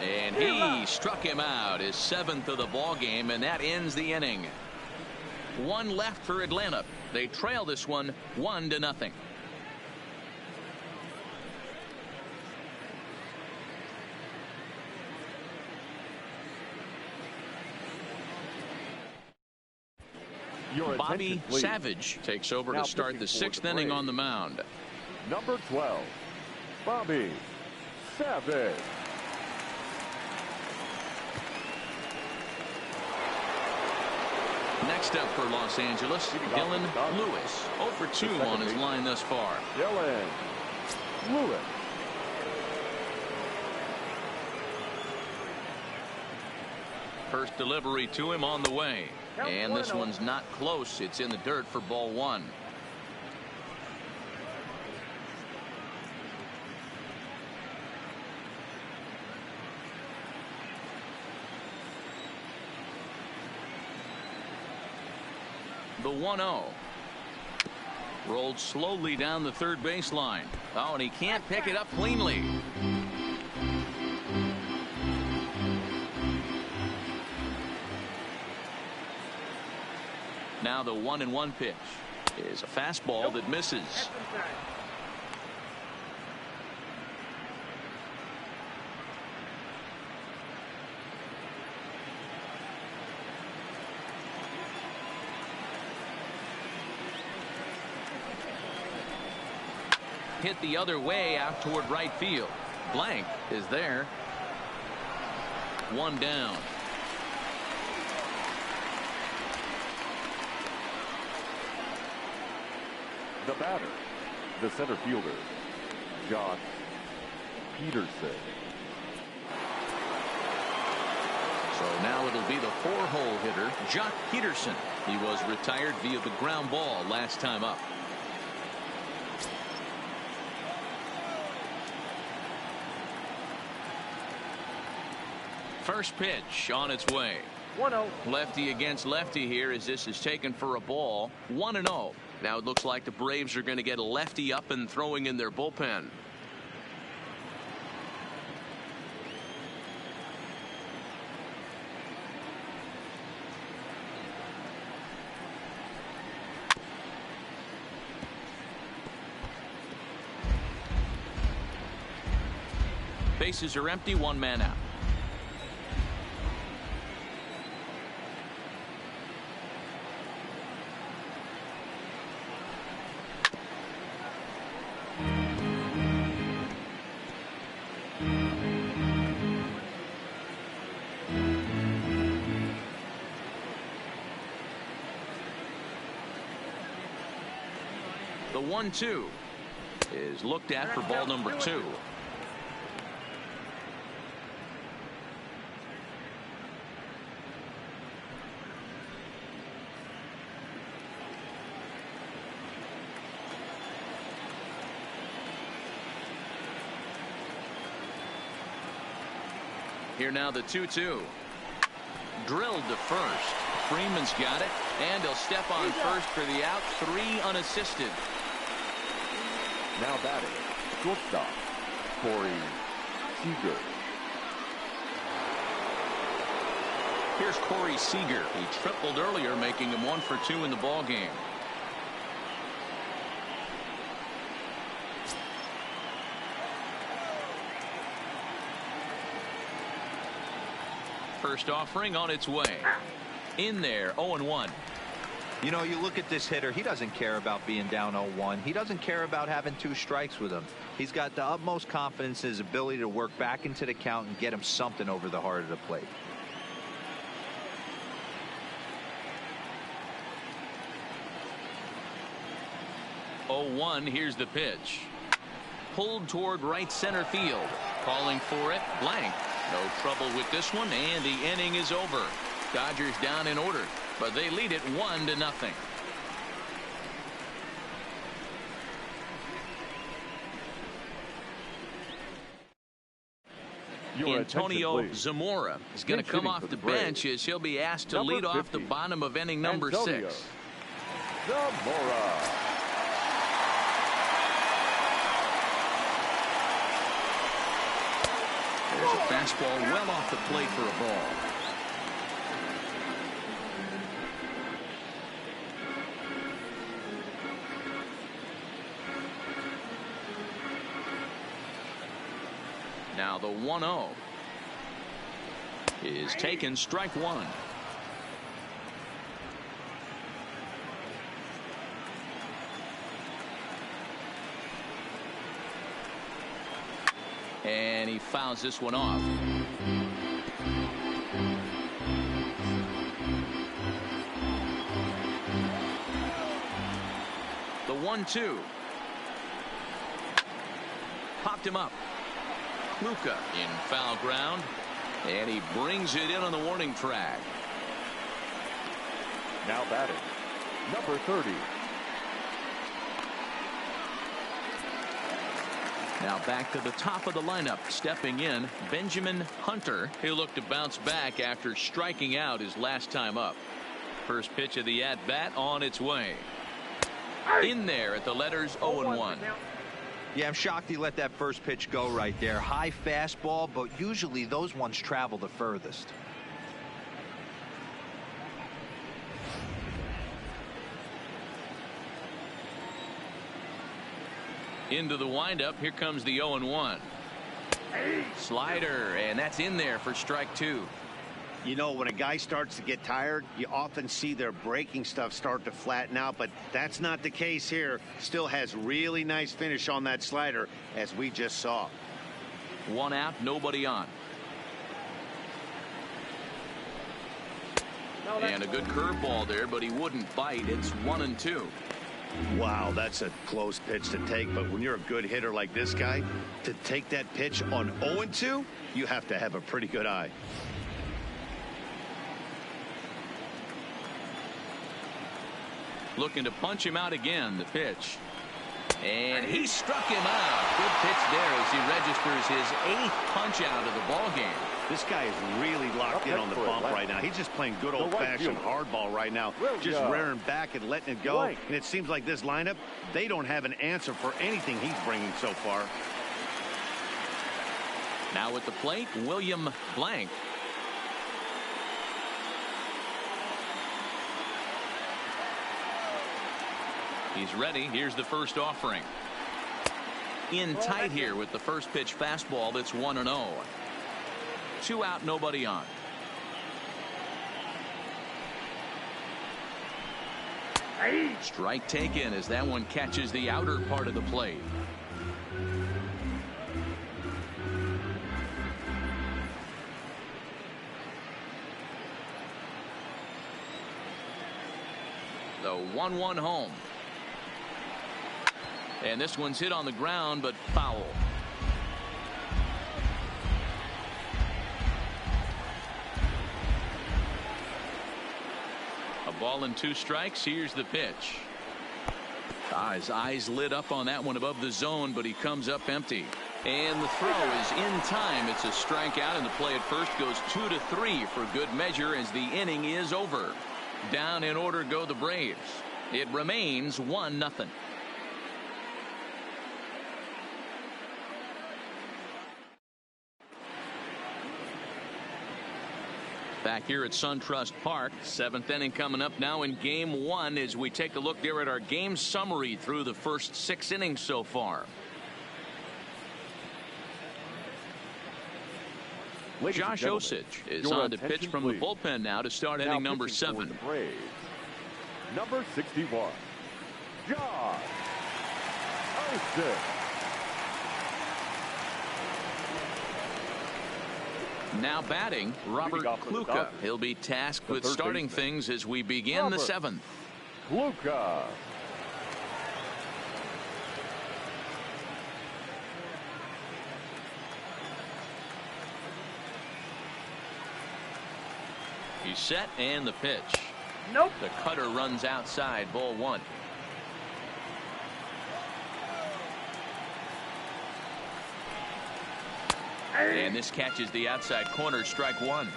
And he struck him out, his 7th of the ball game, and that ends the inning. 1 left for Atlanta. They trail this one 1-0. Bobby Savage takes over to start the 6th inning on the mound. Number 12, Bobby Savage. Next up for Los Angeles, Dylan Lewis. 0 for 2 on his line thus far. Dylan Lewis. First delivery to him on the way. And this one's not close. It's in the dirt for ball one. The 1-0. Rolled slowly down the third baseline. Oh, and he can't pick it up cleanly. Now the 1-1 pitch is a fastball that misses. Hit the other way out toward right field. Blank is there. One down. The batter, the center fielder, Josh Peterson. So now it'll be the 4-hole hitter, Jock Peterson. He was retired via the ground ball last time up. First pitch on its way. 1-0. Lefty against lefty here as this is taken for a ball. 1-0. Now it looks like the Braves are going to get a lefty up and throwing in their bullpen. Bases are empty, one man out. The 1-2 is looked at for ball number 2. Here now the 2-2. Drilled to first. Freeman's got it, and he'll step on first for the out. 3 unassisted. Now batting, shortstop, Corey Seager. Here's Corey Seager. He tripled earlier, making him 1 for 2 in the ball game. First offering on its way. In there, 0-1. You know, you look at this hitter, he doesn't care about being down 0-1. He doesn't care about having 2 strikes with him. He's got the utmost confidence in his ability to work back into the count and get him something over the heart of the plate. Here's the pitch. Pulled toward right center field. Calling for it, blank. No trouble with this one, and the inning is over. Dodgers down in order, but they lead it 1-0. Antonio Zamora is going to come off the bench as he'll be asked to lead off the bottom of inning number 6. Zamora. There's a fastball well off the plate for a ball. Now the 1-0 is taken, strike 1. And he fouls this one off. The 1-2. Popped him up. Luka in foul ground. And he brings it in on the warning track. Now batting, number 30. Now back to the top of the lineup. Stepping in, Benjamin Hunter. He'll look to bounce back after striking out his last time up. First pitch of the at-bat on its way. In there at the letters 0-1. Yeah, I'm shocked he let that first pitch go right there. High fastball, but usually those ones travel the furthest. Into the windup. Here comes the 0-1. Slider, and that's in there for strike 2. You know, when a guy starts to get tired, you often see their breaking stuff start to flatten out, but that's not the case here. Still has really nice finish on that slider, as we just saw. 1 out, nobody on. And a good curveball there, but he wouldn't bite. It's 1-2. Wow, that's a close pitch to take, but when you're a good hitter like this guy, to take that pitch on 0-2, you have to have a pretty good eye. Looking to punch him out again. The pitch. And he struck him out. Good pitch there as he registers his 8th punch out of the ball game. This guy is really locked in on the bump right now. He's just playing good old-fashioned hardball right now. Just rearing back and letting it go. And it seems like this lineup, they don't have an answer for anything he's bringing so far. Now at the plate, William Blank. He's ready. Here's the first offering. In tight here with the first pitch fastball. That's 1-0. 2 out, nobody on. Strike taken as that one catches the outer part of the plate. The 1-1 home. And this one's hit on the ground, but foul. A ball and 2 strikes. Here's the pitch. His eyes lit up on that one above the zone, but he comes up empty. And the throw is in time. It's a strikeout, and the play at first goes 2-3 for good measure as the inning is over. Down in order go the Braves. It remains 1-0. Back here at SunTrust Park, 7th inning coming up now in Game 1 as we take a look there at our game summary through the first 6 innings so far. Josh Osich is on to pitch from the bullpen now to start inning number 7. Number 61, Josh Osich. Now batting, Robert Kluka. He'll be tasked with starting things as we begin the 7th. Kluka. He's set and the pitch. Nope. The cutter runs outside, ball 1. And this catches the outside corner, strike 1.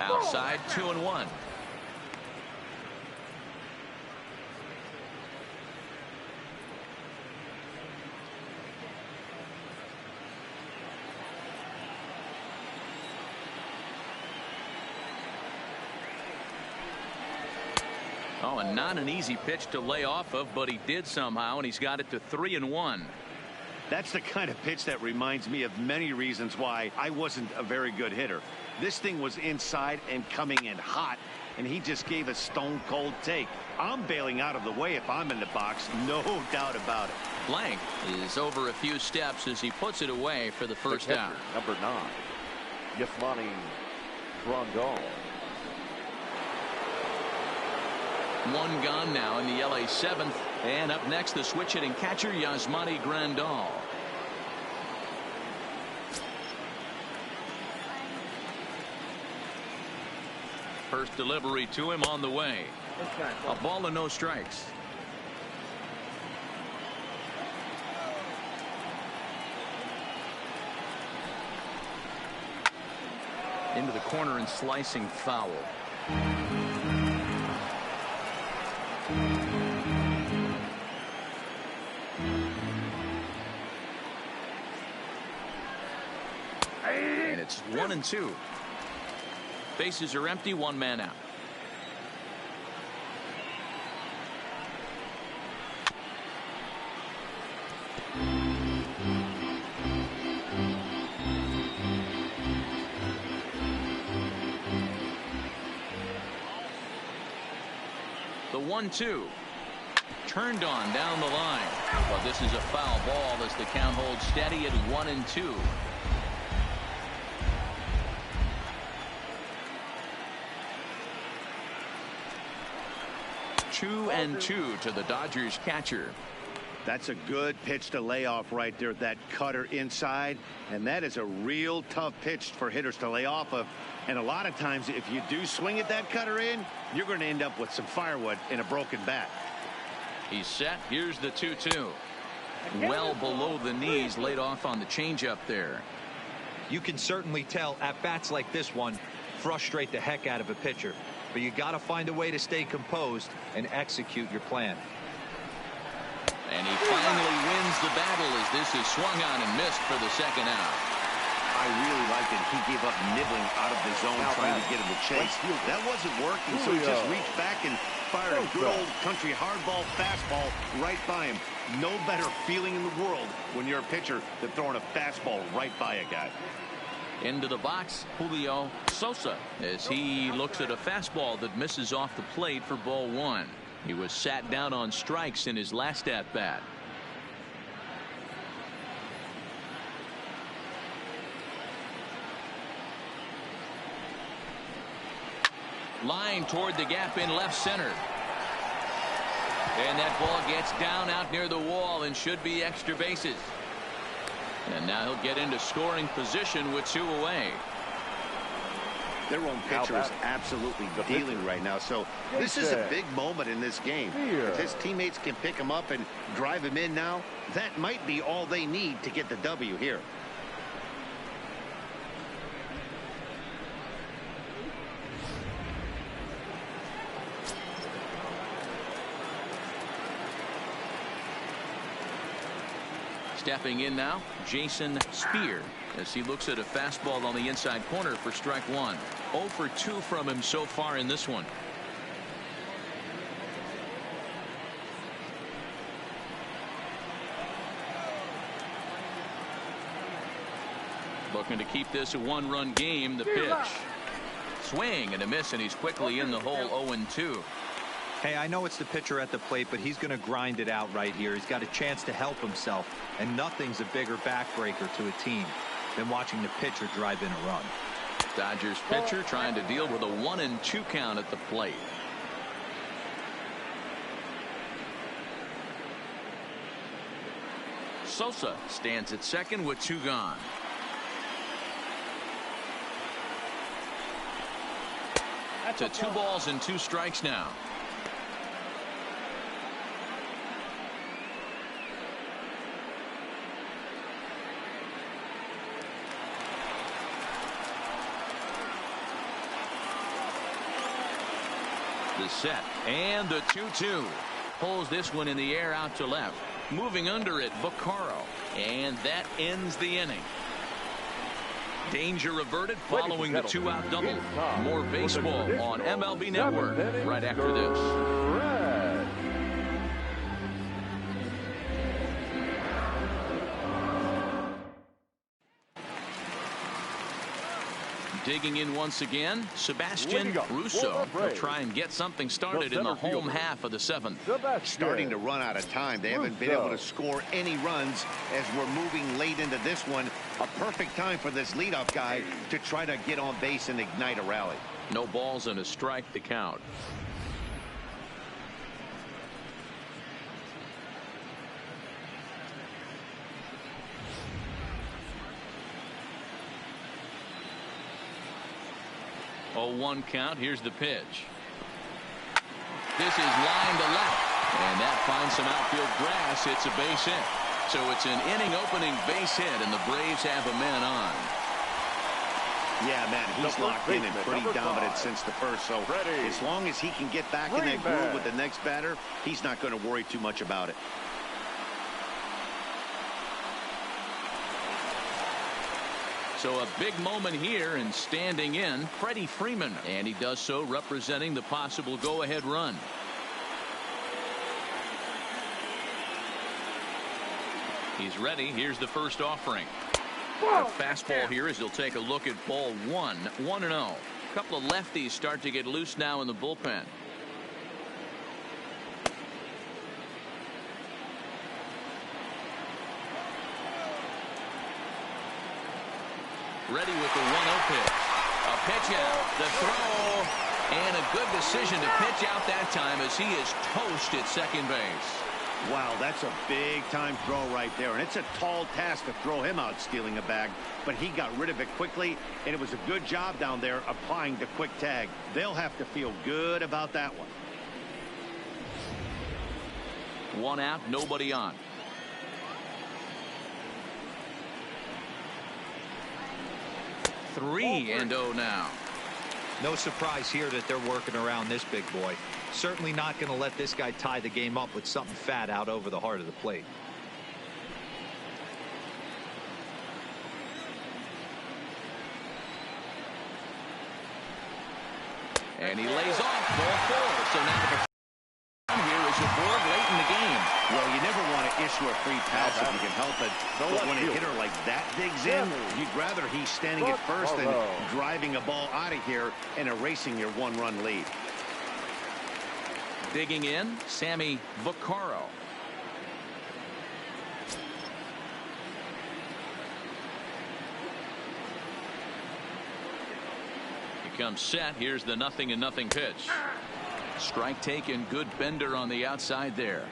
Outside, 2-1. Oh, and not an easy pitch to lay off of, but he did somehow, and he's got it to 3-1. That's the kind of pitch that reminds me of many reasons why I wasn't a very good hitter. This thing was inside and coming in hot, and he just gave a stone cold take. I'm bailing out of the way if I'm in the box, no doubt about it. Blank is over a few steps as he puts it away for the first out. Number 9, Yasmani Grandal. One gone now in the LA 7th. And up next, the switch hitting catcher, Yasmani Grandal. First delivery to him on the way. A ball and no strikes. Into the corner and slicing foul. And it's 1-2. Bases are empty, one man out. The 1-2 turned on down the line, but this is a foul ball as the count holds steady at 1-2. 2-2 to the Dodgers catcher. That's a good pitch to lay off right there. That cutter inside, and that is a real tough pitch for hitters to lay off of. And a lot of times, if you do swing at that cutter in, you're going to end up with some firewood in a broken bat. He's set. Here's the 2-2. Well below the knees, laid off on the changeup there. You can certainly tell at bats like this one frustrate the heck out of a pitcher. But you got to find a way to stay composed and execute your plan. And he finally wins the battle as this is swung on and missed for the second out. I really liked it. He gave up nibbling out of the zone trying to get him to chase. That wasn't working, so he just reached back and fired a good old country hardball fastball right by him. No better feeling in the world when you're a pitcher than throwing a fastball right by a guy. Into the box, Julio Sosa, as he looks at a fastball that misses off the plate for ball one. He was sat down on strikes in his last at bat. Line toward the gap in left center. And that ball gets down out near the wall and should be extra bases. And now he'll get into scoring position with two away. Their own pitcher is absolutely dealing right now. So this is a big moment in this game. If his teammates can pick him up and drive him in now, that might be all they need to get the W here. Stepping in now, Jason Spear, as he looks at a fastball on the inside corner for strike one. 0 for 2 from him so far in this one. Looking to keep this a one-run game. The pitch. Swing and a miss, and he's quickly in the hole. 0-2. Hey, I know it's the pitcher at the plate, but he's going to grind it out right here. He's got a chance to help himself, and nothing's a bigger backbreaker to a team than watching the pitcher drive in a run. Dodgers pitcher trying to deal with a 1-2 count at the plate. Sosa stands at second with 2 gone. To 2 balls and 2 strikes now. The set and the 2-2. Pulls this one in the air out to left. Moving under it, Vaccaro. And that ends the inning. Danger averted following the 2-out double. More baseball on MLB Network right after this. Digging in once again, Sebastian Russo will try and get something started in the home half of the 7th. Starting to run out of time. They haven't been able to score any runs as we're moving late into this one. A perfect time for this leadoff guy to try to get on base and ignite a rally. No balls and a strike to count. 0-1 count. Here's the pitch. This is line to left, and that finds some outfield grass. It's a base hit. So it's an inning opening base hit, and the Braves have a man on. Yeah, Matt, he's locked in and pretty dominant since the first. So as long as he can get back in that groove with the next batter, he's not going to worry too much about it. So a big moment here, and standing in, Freddie Freeman. And he does so representing the possible go-ahead run. He's ready. Here's the first offering. A fastball here as he'll take a look at ball one. 1-0. A couple of lefties start to get loose now in the bullpen. Ready with the 1-0 pitch. A pitch out. The throw. And a good decision to pitch out that time as he is toast at second base. Wow, that's a big-time throw right there. And it's a tall task to throw him out stealing a bag. But he got rid of it quickly, and it was a good job down there applying the quick tag. They'll have to feel good about that one. 1 out, nobody on. Three and 0 now. No surprise here that they're working around this big boy. Certainly not going to let this guy tie the game up with something fat out over the heart of the plate. And he lays off ball 4. So now the here is aboard late in the game. Well, you never want to issue a free pass if you can help it. But when a hitter like that digs in, you'd rather he's standing at first than driving a ball out of here and erasing your 1-run lead. Digging in, Sammy Vaccaro. He comes set. Here's the 0-0 pitch. Strike taken. Good bender on the outside there.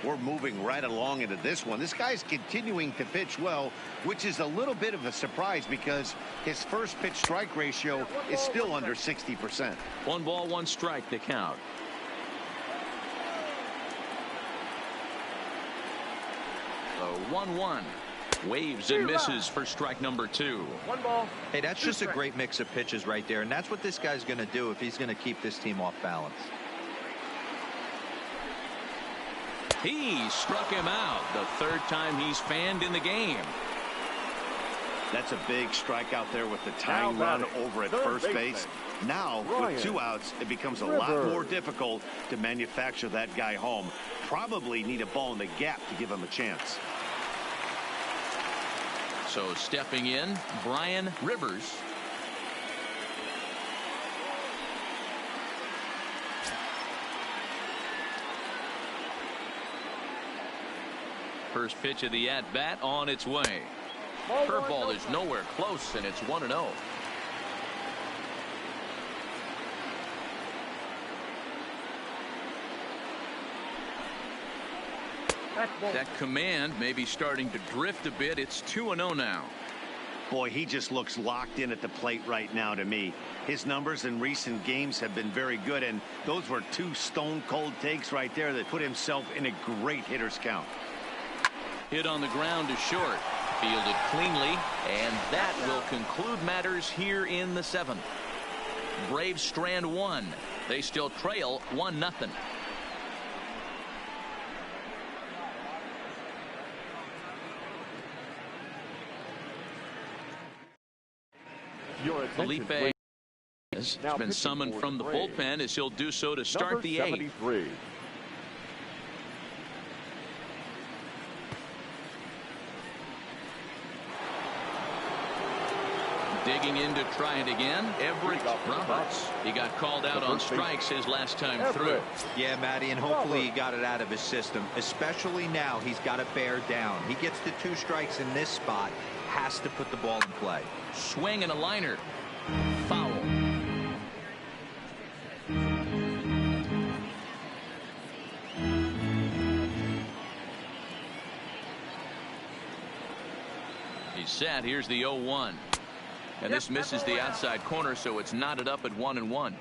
We're moving right along into this one. This guy's continuing to pitch well, which is a little bit of a surprise because his first pitch strike ratio is still under 60%. 1 ball, 1 strike to count. So 1-1. Waves and misses for strike number 2. 1 ball. Hey, that's just a great mix of pitches right there, and that's what this guy's going to do if he's going to keep this team off balance. He struck him out. The 3rd time he's fanned in the game. That's a big strikeout there with the tying run over at first base. Now, with 2 outs, it becomes a lot more difficult to manufacture that guy home. Probably need a ball in the gap to give him a chance. So stepping in, Brian Rivers. First pitch of the at-bat on its way. Curveball is nowhere close, and it's 1-0. That command may be starting to drift a bit. It's 2-0 now. Boy, he just looks locked in at the plate right now to me. His numbers in recent games have been very good, and those were 2 stone-cold takes right there that put himself in a great hitter's count. Hit on the ground to short. Fielded cleanly, and that will conclude matters here in the 7th. Braves strand 1. They still trail 1-0. Felipe has been summoned from the bullpen as he'll do so to start the 8th. Digging in to try it again, Everett Roberts. He got called out on strikes his last time through. Yeah, Matty, and hopefully he got it out of his system. Especially now, he's got to bear down. He gets the 2 strikes in this spot, has to put the ball in play. Swing and a liner. Foul. He's set. Here's the 0-1. And this misses the outside corner, so it's knotted up at 1-1.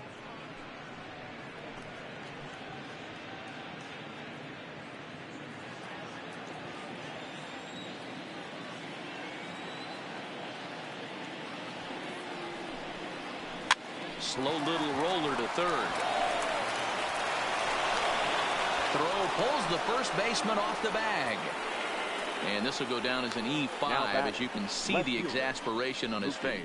Slow little roller to third. Throw pulls the first baseman off the bag. And this will go down as an E5, as you can see the exasperation on his face.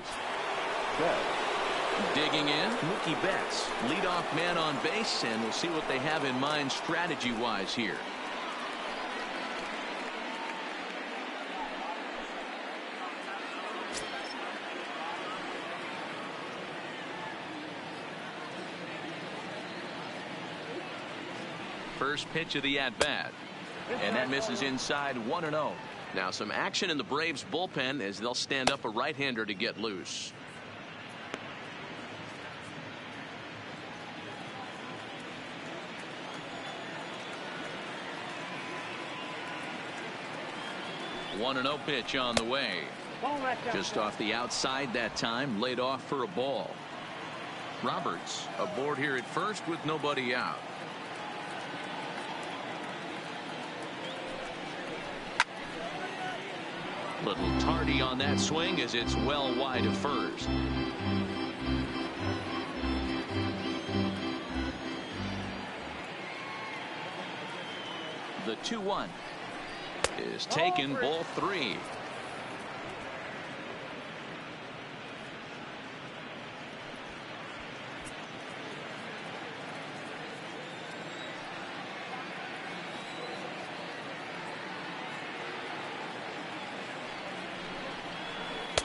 Digging in, Mookie Betts, leadoff man on base, and we'll see what they have in mind strategy-wise here. First pitch of the at-bat. And that misses inside 1-0. Now some action in the Braves bullpen as they'll stand up a right-hander to get loose. One 1-0 pitch on the way. Just off the outside that time, laid off for a ball. Roberts aboard here at first with nobody out. Little tardy on that swing as it's well wide of first. The 2-1 is taken, ball 3.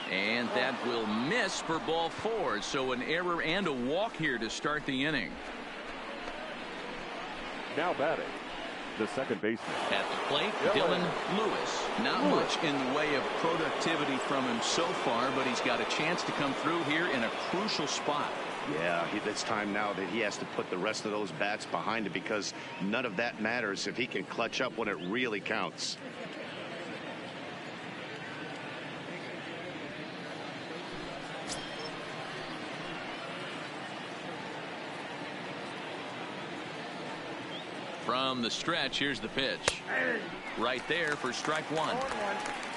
And that will miss for ball 4. So an error and a walk here to start the inning. Now batting, the second baseman. At the plate, Dylan Lewis. Not much in the way of productivity from him so far, but he's got a chance to come through here in a crucial spot. Yeah, it's time now that he has to put the rest of those bats behind it, because none of that matters if he can clutch up when it really counts. From the stretch, here's the pitch. Right there for strike 1.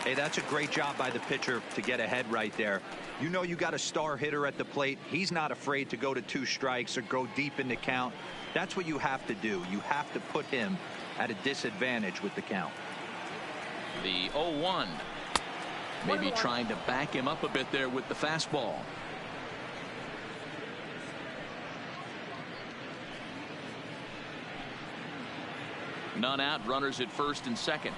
Hey, that's a great job by the pitcher to get ahead right there. You know you got a star hitter at the plate. He's not afraid to go to 2 strikes or go deep in the count. That's what you have to do. You have to put him at a disadvantage with the count. The 0-1. Maybe trying to back him up a bit there with the fastball. None out, runners at first and second.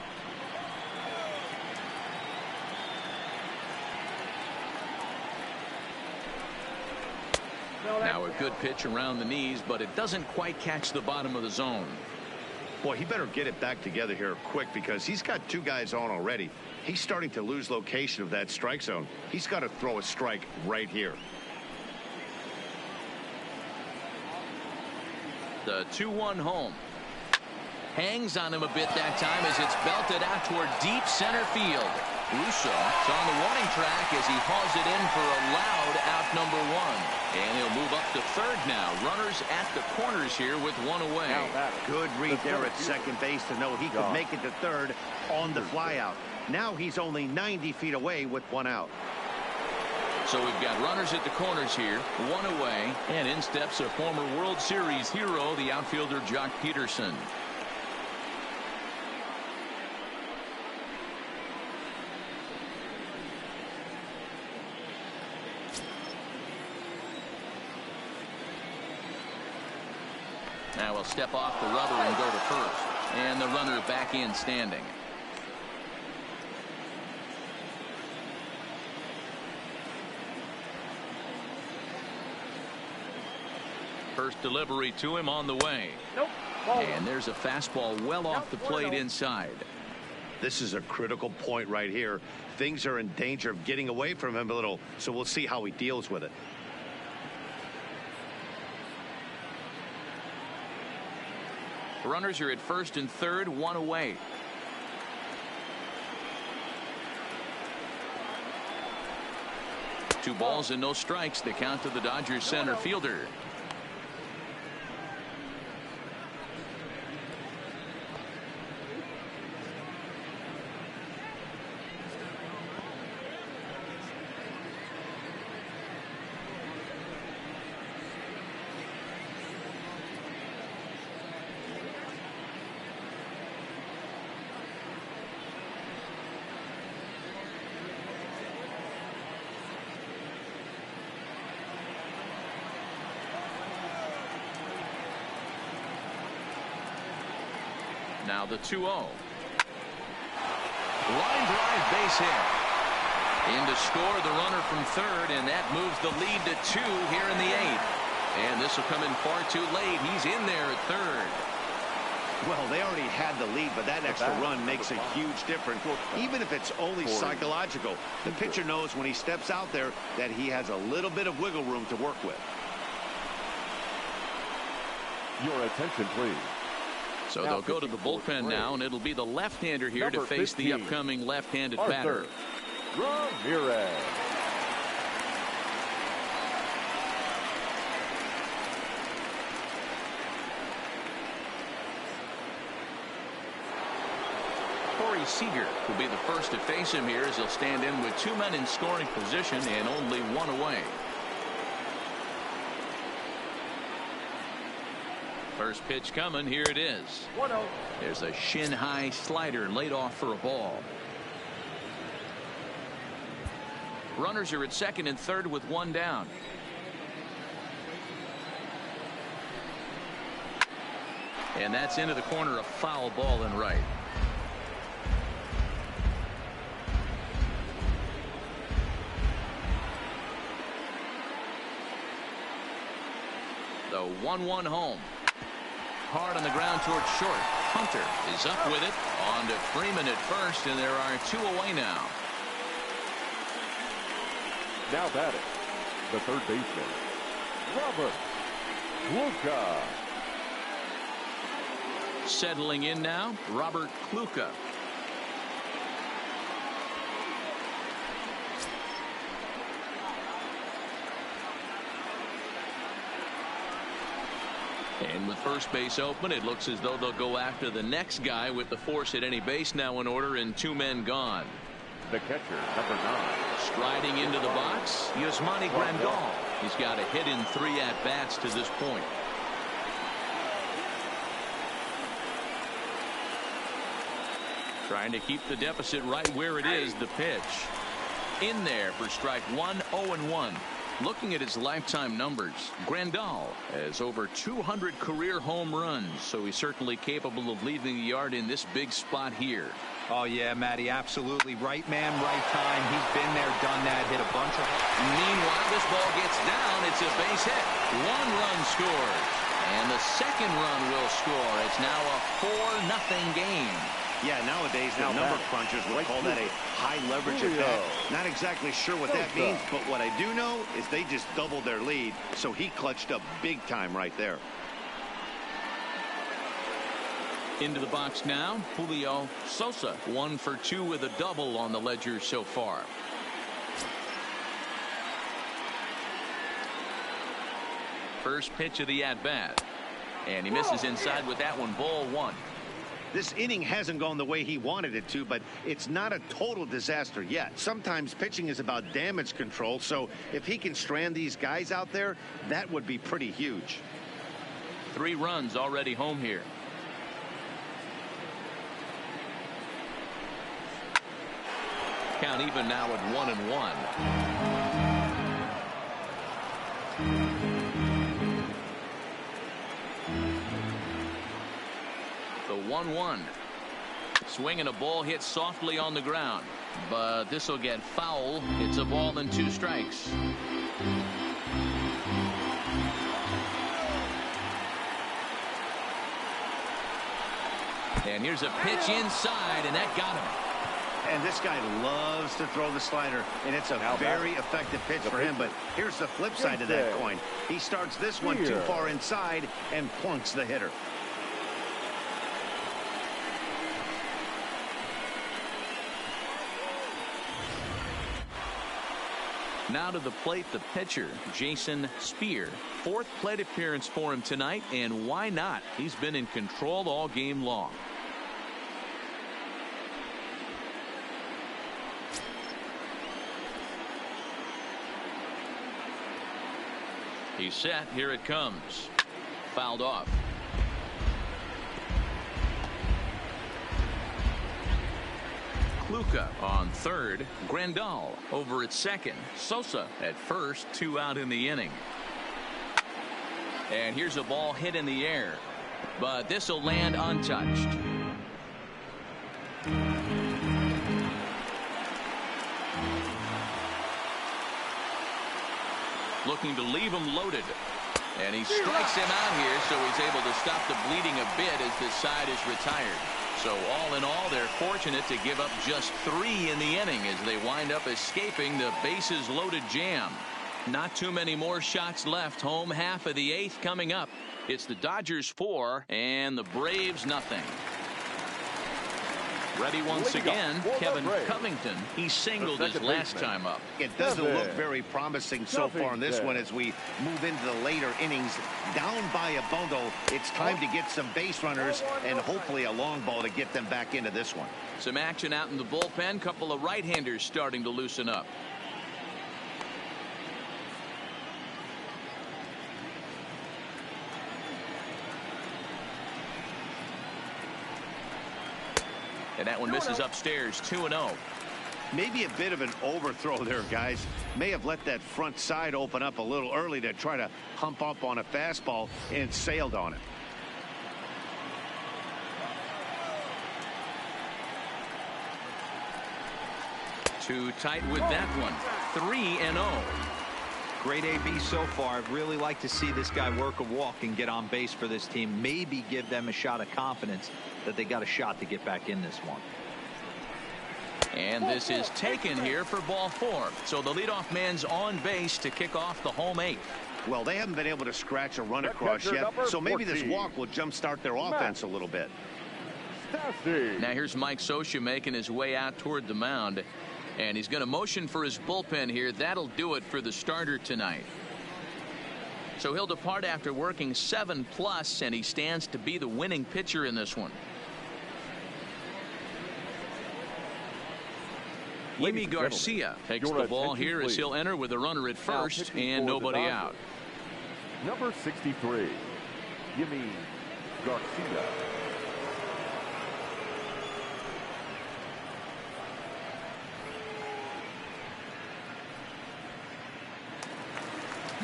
Now a good pitch around the knees, but it doesn't quite catch the bottom of the zone. Boy, he better get it back together here quick, because he's got 2 guys on already. He's starting to lose location of that strike zone. He's got to throw a strike right here. The 2-1 home. Hangs on him a bit that time as it's belted out toward deep center field. Russo is on the warning track as he hauls it in for a loud out number 1. And he'll move up to third now. Runners at the corners here with 1 away. Good read there at second base to know he could make it to third on the flyout. Now he's only 90 feet away with 1 out. So we've got runners at the corners here, 1 away, and in steps a former World Series hero, the outfielder Jock Peterson. Now we'll step off the rubber and go to first. And the runner back in standing. First delivery to him on the way. And there's a fastball well off the plate inside. This is a critical point right here. Things are in danger of getting away from him a little, so we'll see how he deals with it. Runners are at first and third, 1 away. To 2 balls and no strikes. The count to the Dodgers center fielder. Now the 2-0. Line drive, base hit. In to score the runner from third, and that moves the lead to 2 here in the 8th. And this will come in far too late. He's in there at third. Well, they already had the lead, but that extra run makes a huge difference, even if it's only psychological. The pitcher knows when he steps out there that he has a little bit of wiggle room to work with. Your attention, please. So they'll go to the bullpen now, and it'll be the left-hander here to face the upcoming left-handed batter. Ramirez. Corey Seager will be the first to face him here as he'll stand in with 2 men in scoring position and only 1 away. First pitch coming. Here it is. 1-0. There's a shin-high slider laid off for a ball. Runners are at second and third with 1 down. And that's into the corner, a foul ball and right. The 1-1 home. Hard on the ground towards short. Hunter is up with it. On to Freeman at first, and there are 2 away now. Now batting, the third baseman, Robert Kluka. Settling in now, Robert Kluka. And with first base open, it looks as though they'll go after the next guy with the force at any base now in order and 2 men gone. The catcher, number 9. Striding into the box, Yasmani Grandal. He's got a hit in 3 at-bats to this point. Trying to keep the deficit right where it is. The pitch. In there for strike 1, 0-1. Looking at his lifetime numbers, Grandal has over 200 career home runs, so he's certainly capable of leaving the yard in this big spot here. Oh, yeah, Matty, absolutely. Right man, right time. He's been there, done that, hit a bunch of... Meanwhile, this ball gets down. It's a base hit. 1 run scores. And the second run will score. It's now a 4-0 game. Yeah, nowadays the number crunchers would call that a high leverage at bat. Not exactly sure what that means, but what I do know is they just doubled their lead, so he clutched up big time right there. Into the box now, Julio Sosa, 1 for 2 with a double on the ledger so far. First pitch of the at-bat, and he misses inside with that one. Ball 1. This inning hasn't gone the way he wanted it to, but it's not a total disaster yet. Sometimes pitching is about damage control, so if he can strand these guys out there, that would be pretty huge. 3 runs already home here. Count even now at 1-1. The 1-1. Swinging a ball hit softly on the ground, but this will get foul. It's a ball and 2 strikes. And here's a pitch inside, and that got him. And this guy loves to throw the slider, and it's a very effective pitch for him. But here's the flip side of that coin. He starts this one too far inside and plunks the hitter. Now to the plate, the pitcher, Jason Spear. 4th plate appearance for him tonight, and why not? He's been in control all game long. He's set. Here it comes. Fouled off. Luca on third. Grandal over at second. Sosa at first. 2 out in the inning. And here's a ball hit in the air, but this will land untouched. Looking to leave him loaded. And he strikes him out here, so he's able to stop the bleeding a bit as this side is retired. So all in all, they're fortunate to give up just 3 in the inning as they wind up escaping the bases loaded jam. Not too many more shots left. Home half of the 8th coming up. It's the Dodgers 4 and the Braves nothing. Ready once again, Kevin Covington. He singled his last time up. It doesn't look very promising so far in this one as we move into the later innings. Down by a bundle, it's time to get some base runners and hopefully a long ball to get them back into this one. Some action out in the bullpen. Couple of right-handers starting to loosen up. And that one misses upstairs. 2-0. Maybe a bit of an overthrow there, guys. May have let that front side open up a little early to try to hump up on a fastball and sailed on it. Too tight with that one. 3-0. Great AB so far. I'd really like to see this guy work a walk and get on base for this team. Maybe give them a shot of confidence that they got a shot to get back in this one. And this is taken here for ball 4. So the leadoff man's on base to kick off the home 8th. Well, they haven't been able to scratch a run across yet, so maybe this walk will jumpstart their offense a little bit. Now here's Mike Scioscia making his way out toward the mound. And he's going to motion for his bullpen here. That'll do it for the starter tonight. So he'll depart after working 7+, and he stands to be the winning pitcher in this one. Yimi Garcia takes the ball here as he'll enter with a runner at first and nobody out. Number 63, Yimi Garcia.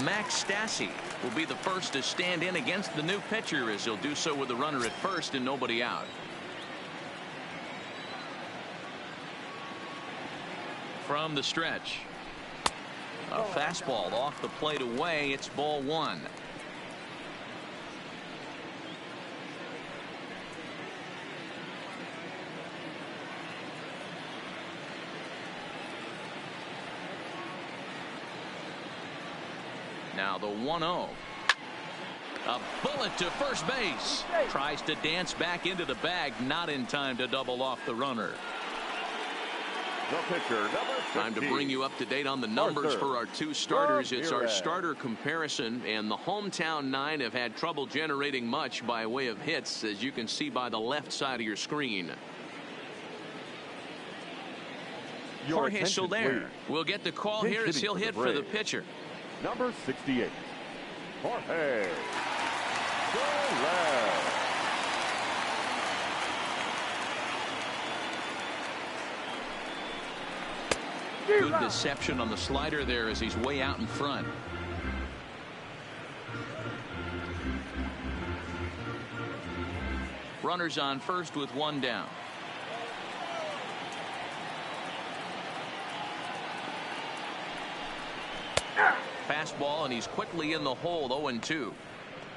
Max Stassi will be the first to stand in against the new pitcher as he'll do so with a runner at first and nobody out. From the stretch. A fastball off the plate away. It's ball 1. Now the 1-0. A bullet to first base. Tries to dance back into the bag. Not in time to double off the runner. The pitcher, number 15. Time to bring you up to date on the numbers for our 2 starters. It's our starter comparison, and the hometown 9 have had trouble generating much by way of hits, as you can see by the left side of your screen. Jorge Soler will get the call here as he'll hit for the pitcher. Number 68, Jorge Soler. Good deception on the slider there as he's way out in front. Runners on first with 1 down. Fastball, and he's quickly in the hole. 0-2.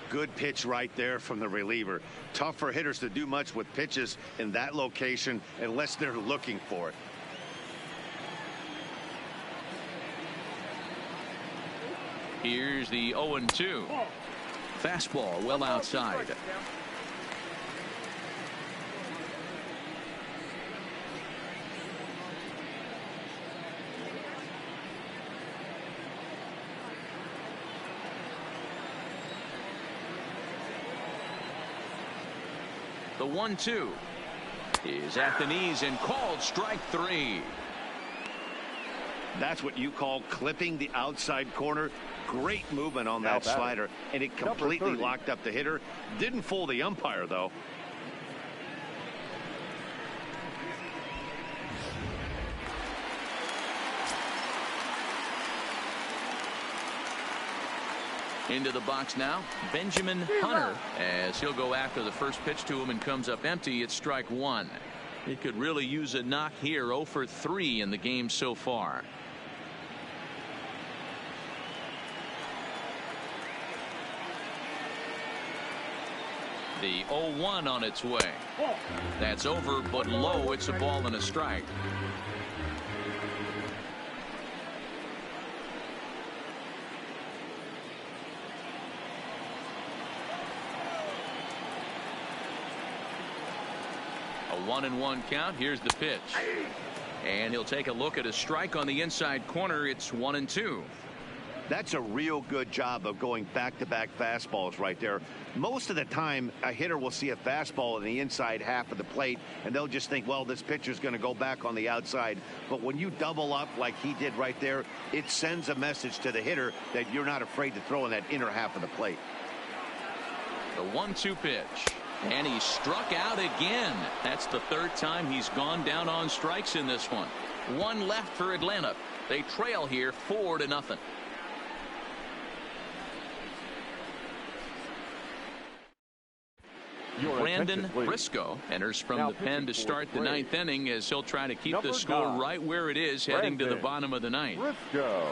Good pitch right there from the reliever. Tough for hitters to do much with pitches in that location unless they're looking for it. Here's the 0-2. Fastball well outside. The 1-2 is at the knees and called strike 3. That's what you call clipping the outside corner. Great movement on that slider, and it completely locked up the hitter. Didn't fool the umpire, though. Into the box now, Benjamin Hunter, as he'll go after the first pitch to him and comes up empty. It's strike 1. He could really use a knock here. 0 for 3 in the game so far. The 0-1 on its way. That's over, but low. It's a ball and a strike. A 1-1 count. Here's the pitch. And he'll take a look at a strike on the inside corner. It's 1-2. That's a real good job of going back-to-back fastballs right there. Most of the time, a hitter will see a fastball in the inside half of the plate, and they'll just think, well, this pitcher's going to go back on the outside. But when you double up like he did right there, it sends a message to the hitter that you're not afraid to throw in that inner half of the plate. The 1-2 pitch. And he struck out again. That's the third time he's gone down on strikes in this one. One left for Atlanta. They trail here 4-0. Brandon Briscoe enters from the pen to start the 9th inning, as he'll try to keep the score right where it is heading to the bottom of the 9th. Briscoe.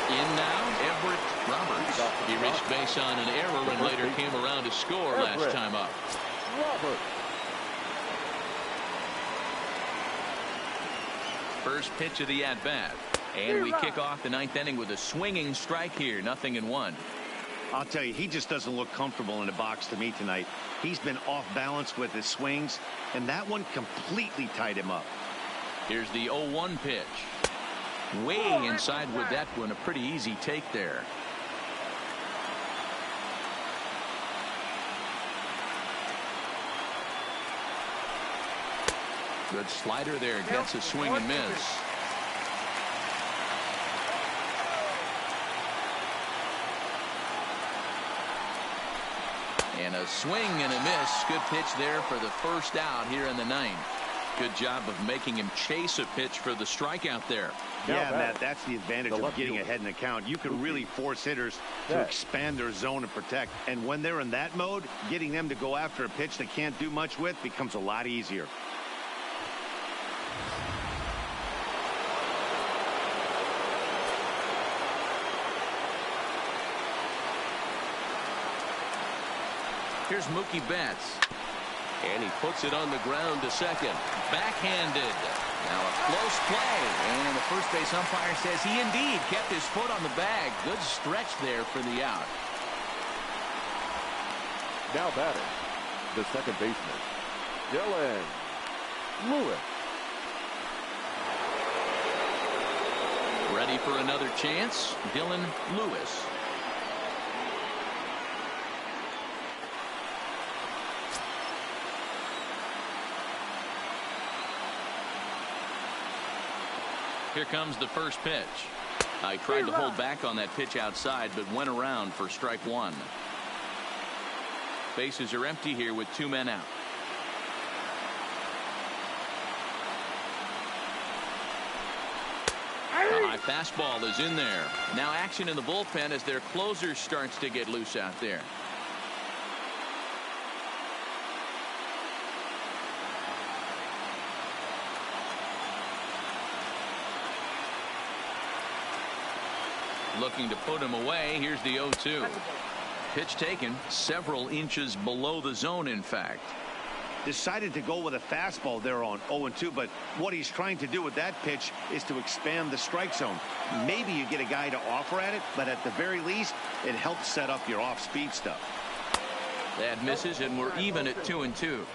In now, Everett Roberts. He reached base on an error and later came around to score last time up. Roberts. First pitch of the at-bat. And we kick off the 9th inning with a swinging strike here. 0-1. I'll tell you, he just doesn't look comfortable in the box to me tonight. He's been off balance with his swings, and that one completely tied him up. Here's the 0-1 pitch. Way inside with that one. A pretty easy take there. Good slider there. Gets a swing and miss. And a swing and a miss. Good pitch there for the first out here in the 9th. Good job of making him chase a pitch for the strikeout there. Yeah, Matt, that's the advantage of getting ahead in the count. You can really force hitters to expand their zone and protect. And when they're in that mode, getting them to go after a pitch they can't do much with becomes a lot easier. Here's Mookie Betts. And he puts it on the ground to second. Backhanded. Now a close play. And the first base umpire says he indeed kept his foot on the bag. Good stretch there for the out. Now batting, the second baseman, Dylan Lewis. Ready for another chance. Dylan Lewis. Here comes the first pitch. I tried to hold back on that pitch outside, but went around for strike 1. Bases are empty here with 2 men out. A high fastball is in there. Now action in the bullpen as their closer starts to get loose out there. Looking to put him away. Here's the 0-2. Pitch taken several inches below the zone, in fact. Decided to go with a fastball there on 0-2, but what he's trying to do with that pitch is to expand the strike zone. Maybe you get a guy to offer at it, but at the very least, it helps set up your off-speed stuff. That misses, and we're even at 2-2.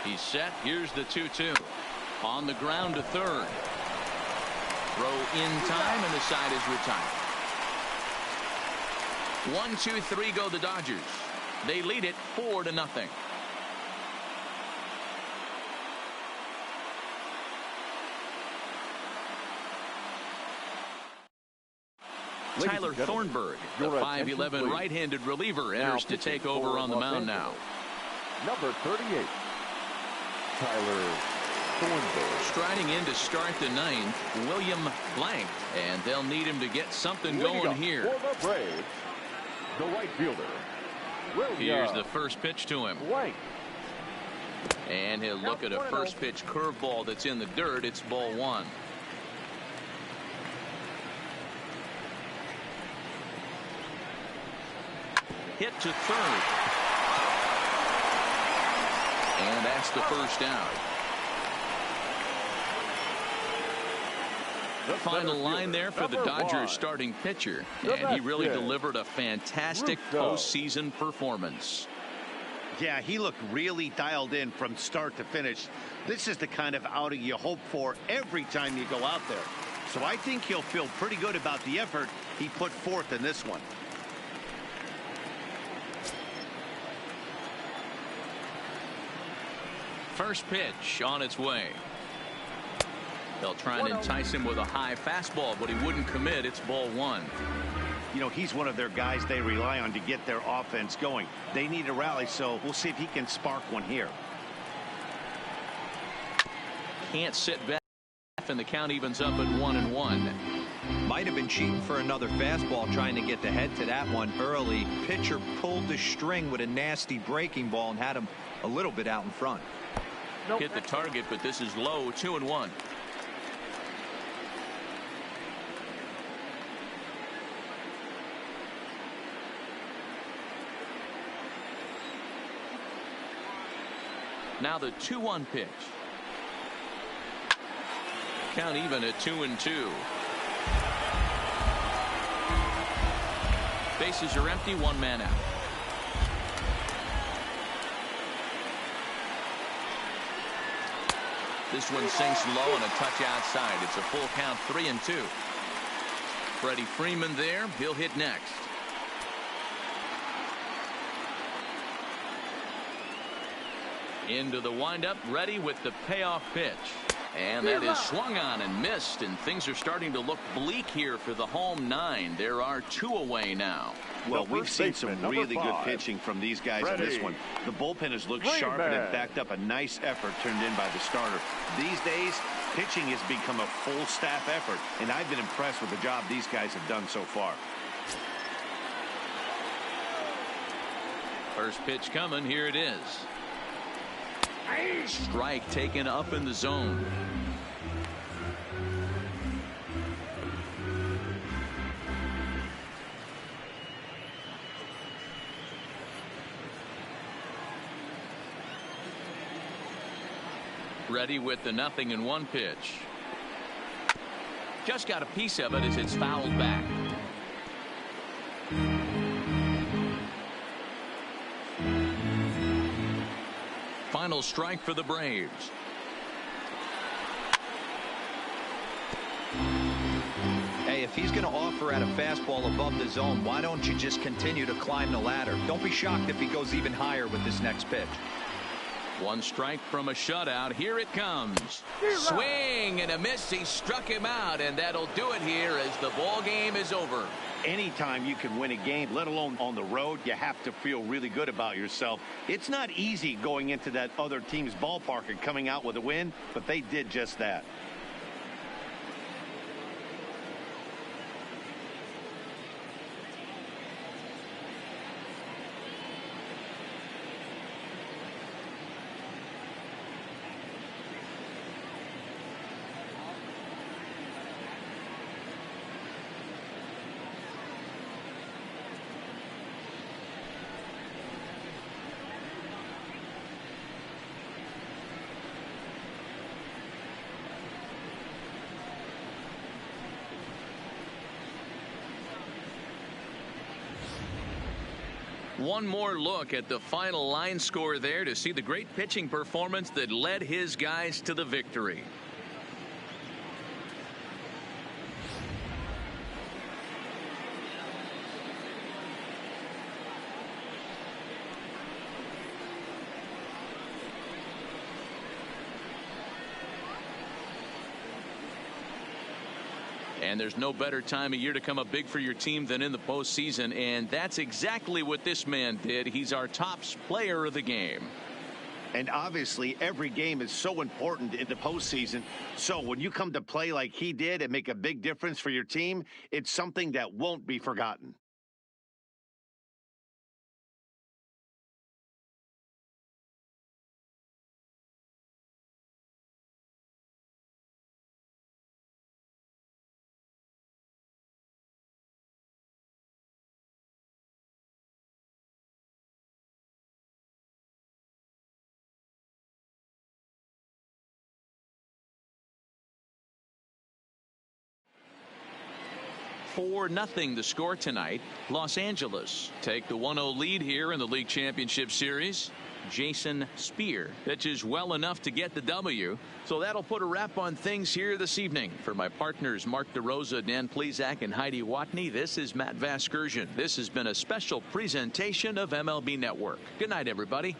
He's set. Here's the 2-2. On the ground to third. Throw in time, and the side is retired. 1-2-3 go the Dodgers. They lead it 4-0. Tyler Thornburg, the 5'11" right-handed reliever, enters to take over on the mound now. Number 38, Tyler Thornburg. Striding in to start the ninth, William Blank, and they'll need him to get something going here. For the Braves, the right fielder, William Here's the first pitch to him. Blank. And he'll look at a first pitch curveball that's in the dirt. It's ball one. Hit to third. And that's the first out. The final line there for the Dodgers starting pitcher. And he really delivered a fantastic postseason performance. Yeah, he looked really dialed in from start to finish. This is the kind of outing you hope for every time you go out there. So I think he'll feel pretty good about the effort he put forth in this one. First pitch on its way. They'll try and entice him with a high fastball, but he wouldn't commit. It's ball one. You know, he's one of their guys they rely on to get their offense going. They need a rally, so we'll see if he can spark one here. Can't sit back, and the count evens up at 1-1. Might have been cheating for another fastball, trying to get the head to that one early. Pitcher pulled the string with a nasty breaking ball and had him a little bit out in front. Hit the target, but this is low. 2-1. Now the 2-1 pitch. Count even at 2-2. Bases are empty, one man out. This one sinks low and a touch outside. It's a full count, 3-2. Freddie Freeman there. He'll hit next. Into the windup, ready with the payoff pitch. And that is swung on and missed, and things are starting to look bleak here for the home nine. There are two away now. Well, we've seen some really good pitching from these guys in this one. The bullpen has looked sharp, and it backed up a nice effort turned in by the starter. These days, pitching has become a full staff effort, and I've been impressed with the job these guys have done so far. First pitch coming. Here it is. Strike taken up in the zone. Ready with the 0-1 pitch. Just got a piece of it as it's fouled back. Final strike for the Braves. Hey, if he's going to offer at a fastball above the zone, why don't you just continue to climb the ladder? Don't be shocked if he goes even higher with this next pitch. One strike from a shutout. Here it comes. Swing and a miss. He struck him out, and that'll do it here as the ball game is over. Anytime you can win a game, let alone on the road, you have to feel really good about yourself. It's not easy going into that other team's ballpark and coming out with a win, but they did just that. One more look at the final line score there to see the great pitching performance that led his guys to the victory. And there's no better time of year to come up big for your team than in the postseason, and that's exactly what this man did. He's our top player of the game. And obviously, every game is so important in the postseason. So when you come to play like he did and make a big difference for your team, it's something that won't be forgotten. For nothing the score tonight. Los Angeles take the 1-0 lead here in the league championship series. Jason Spear pitches well enough to get the W. So that'll put a wrap on things here this evening. For my partners Mark DeRosa, Dan Plesac, and Heidi Watney, this is Matt Vasgersian. This has been a special presentation of MLB Network. Good night, everybody.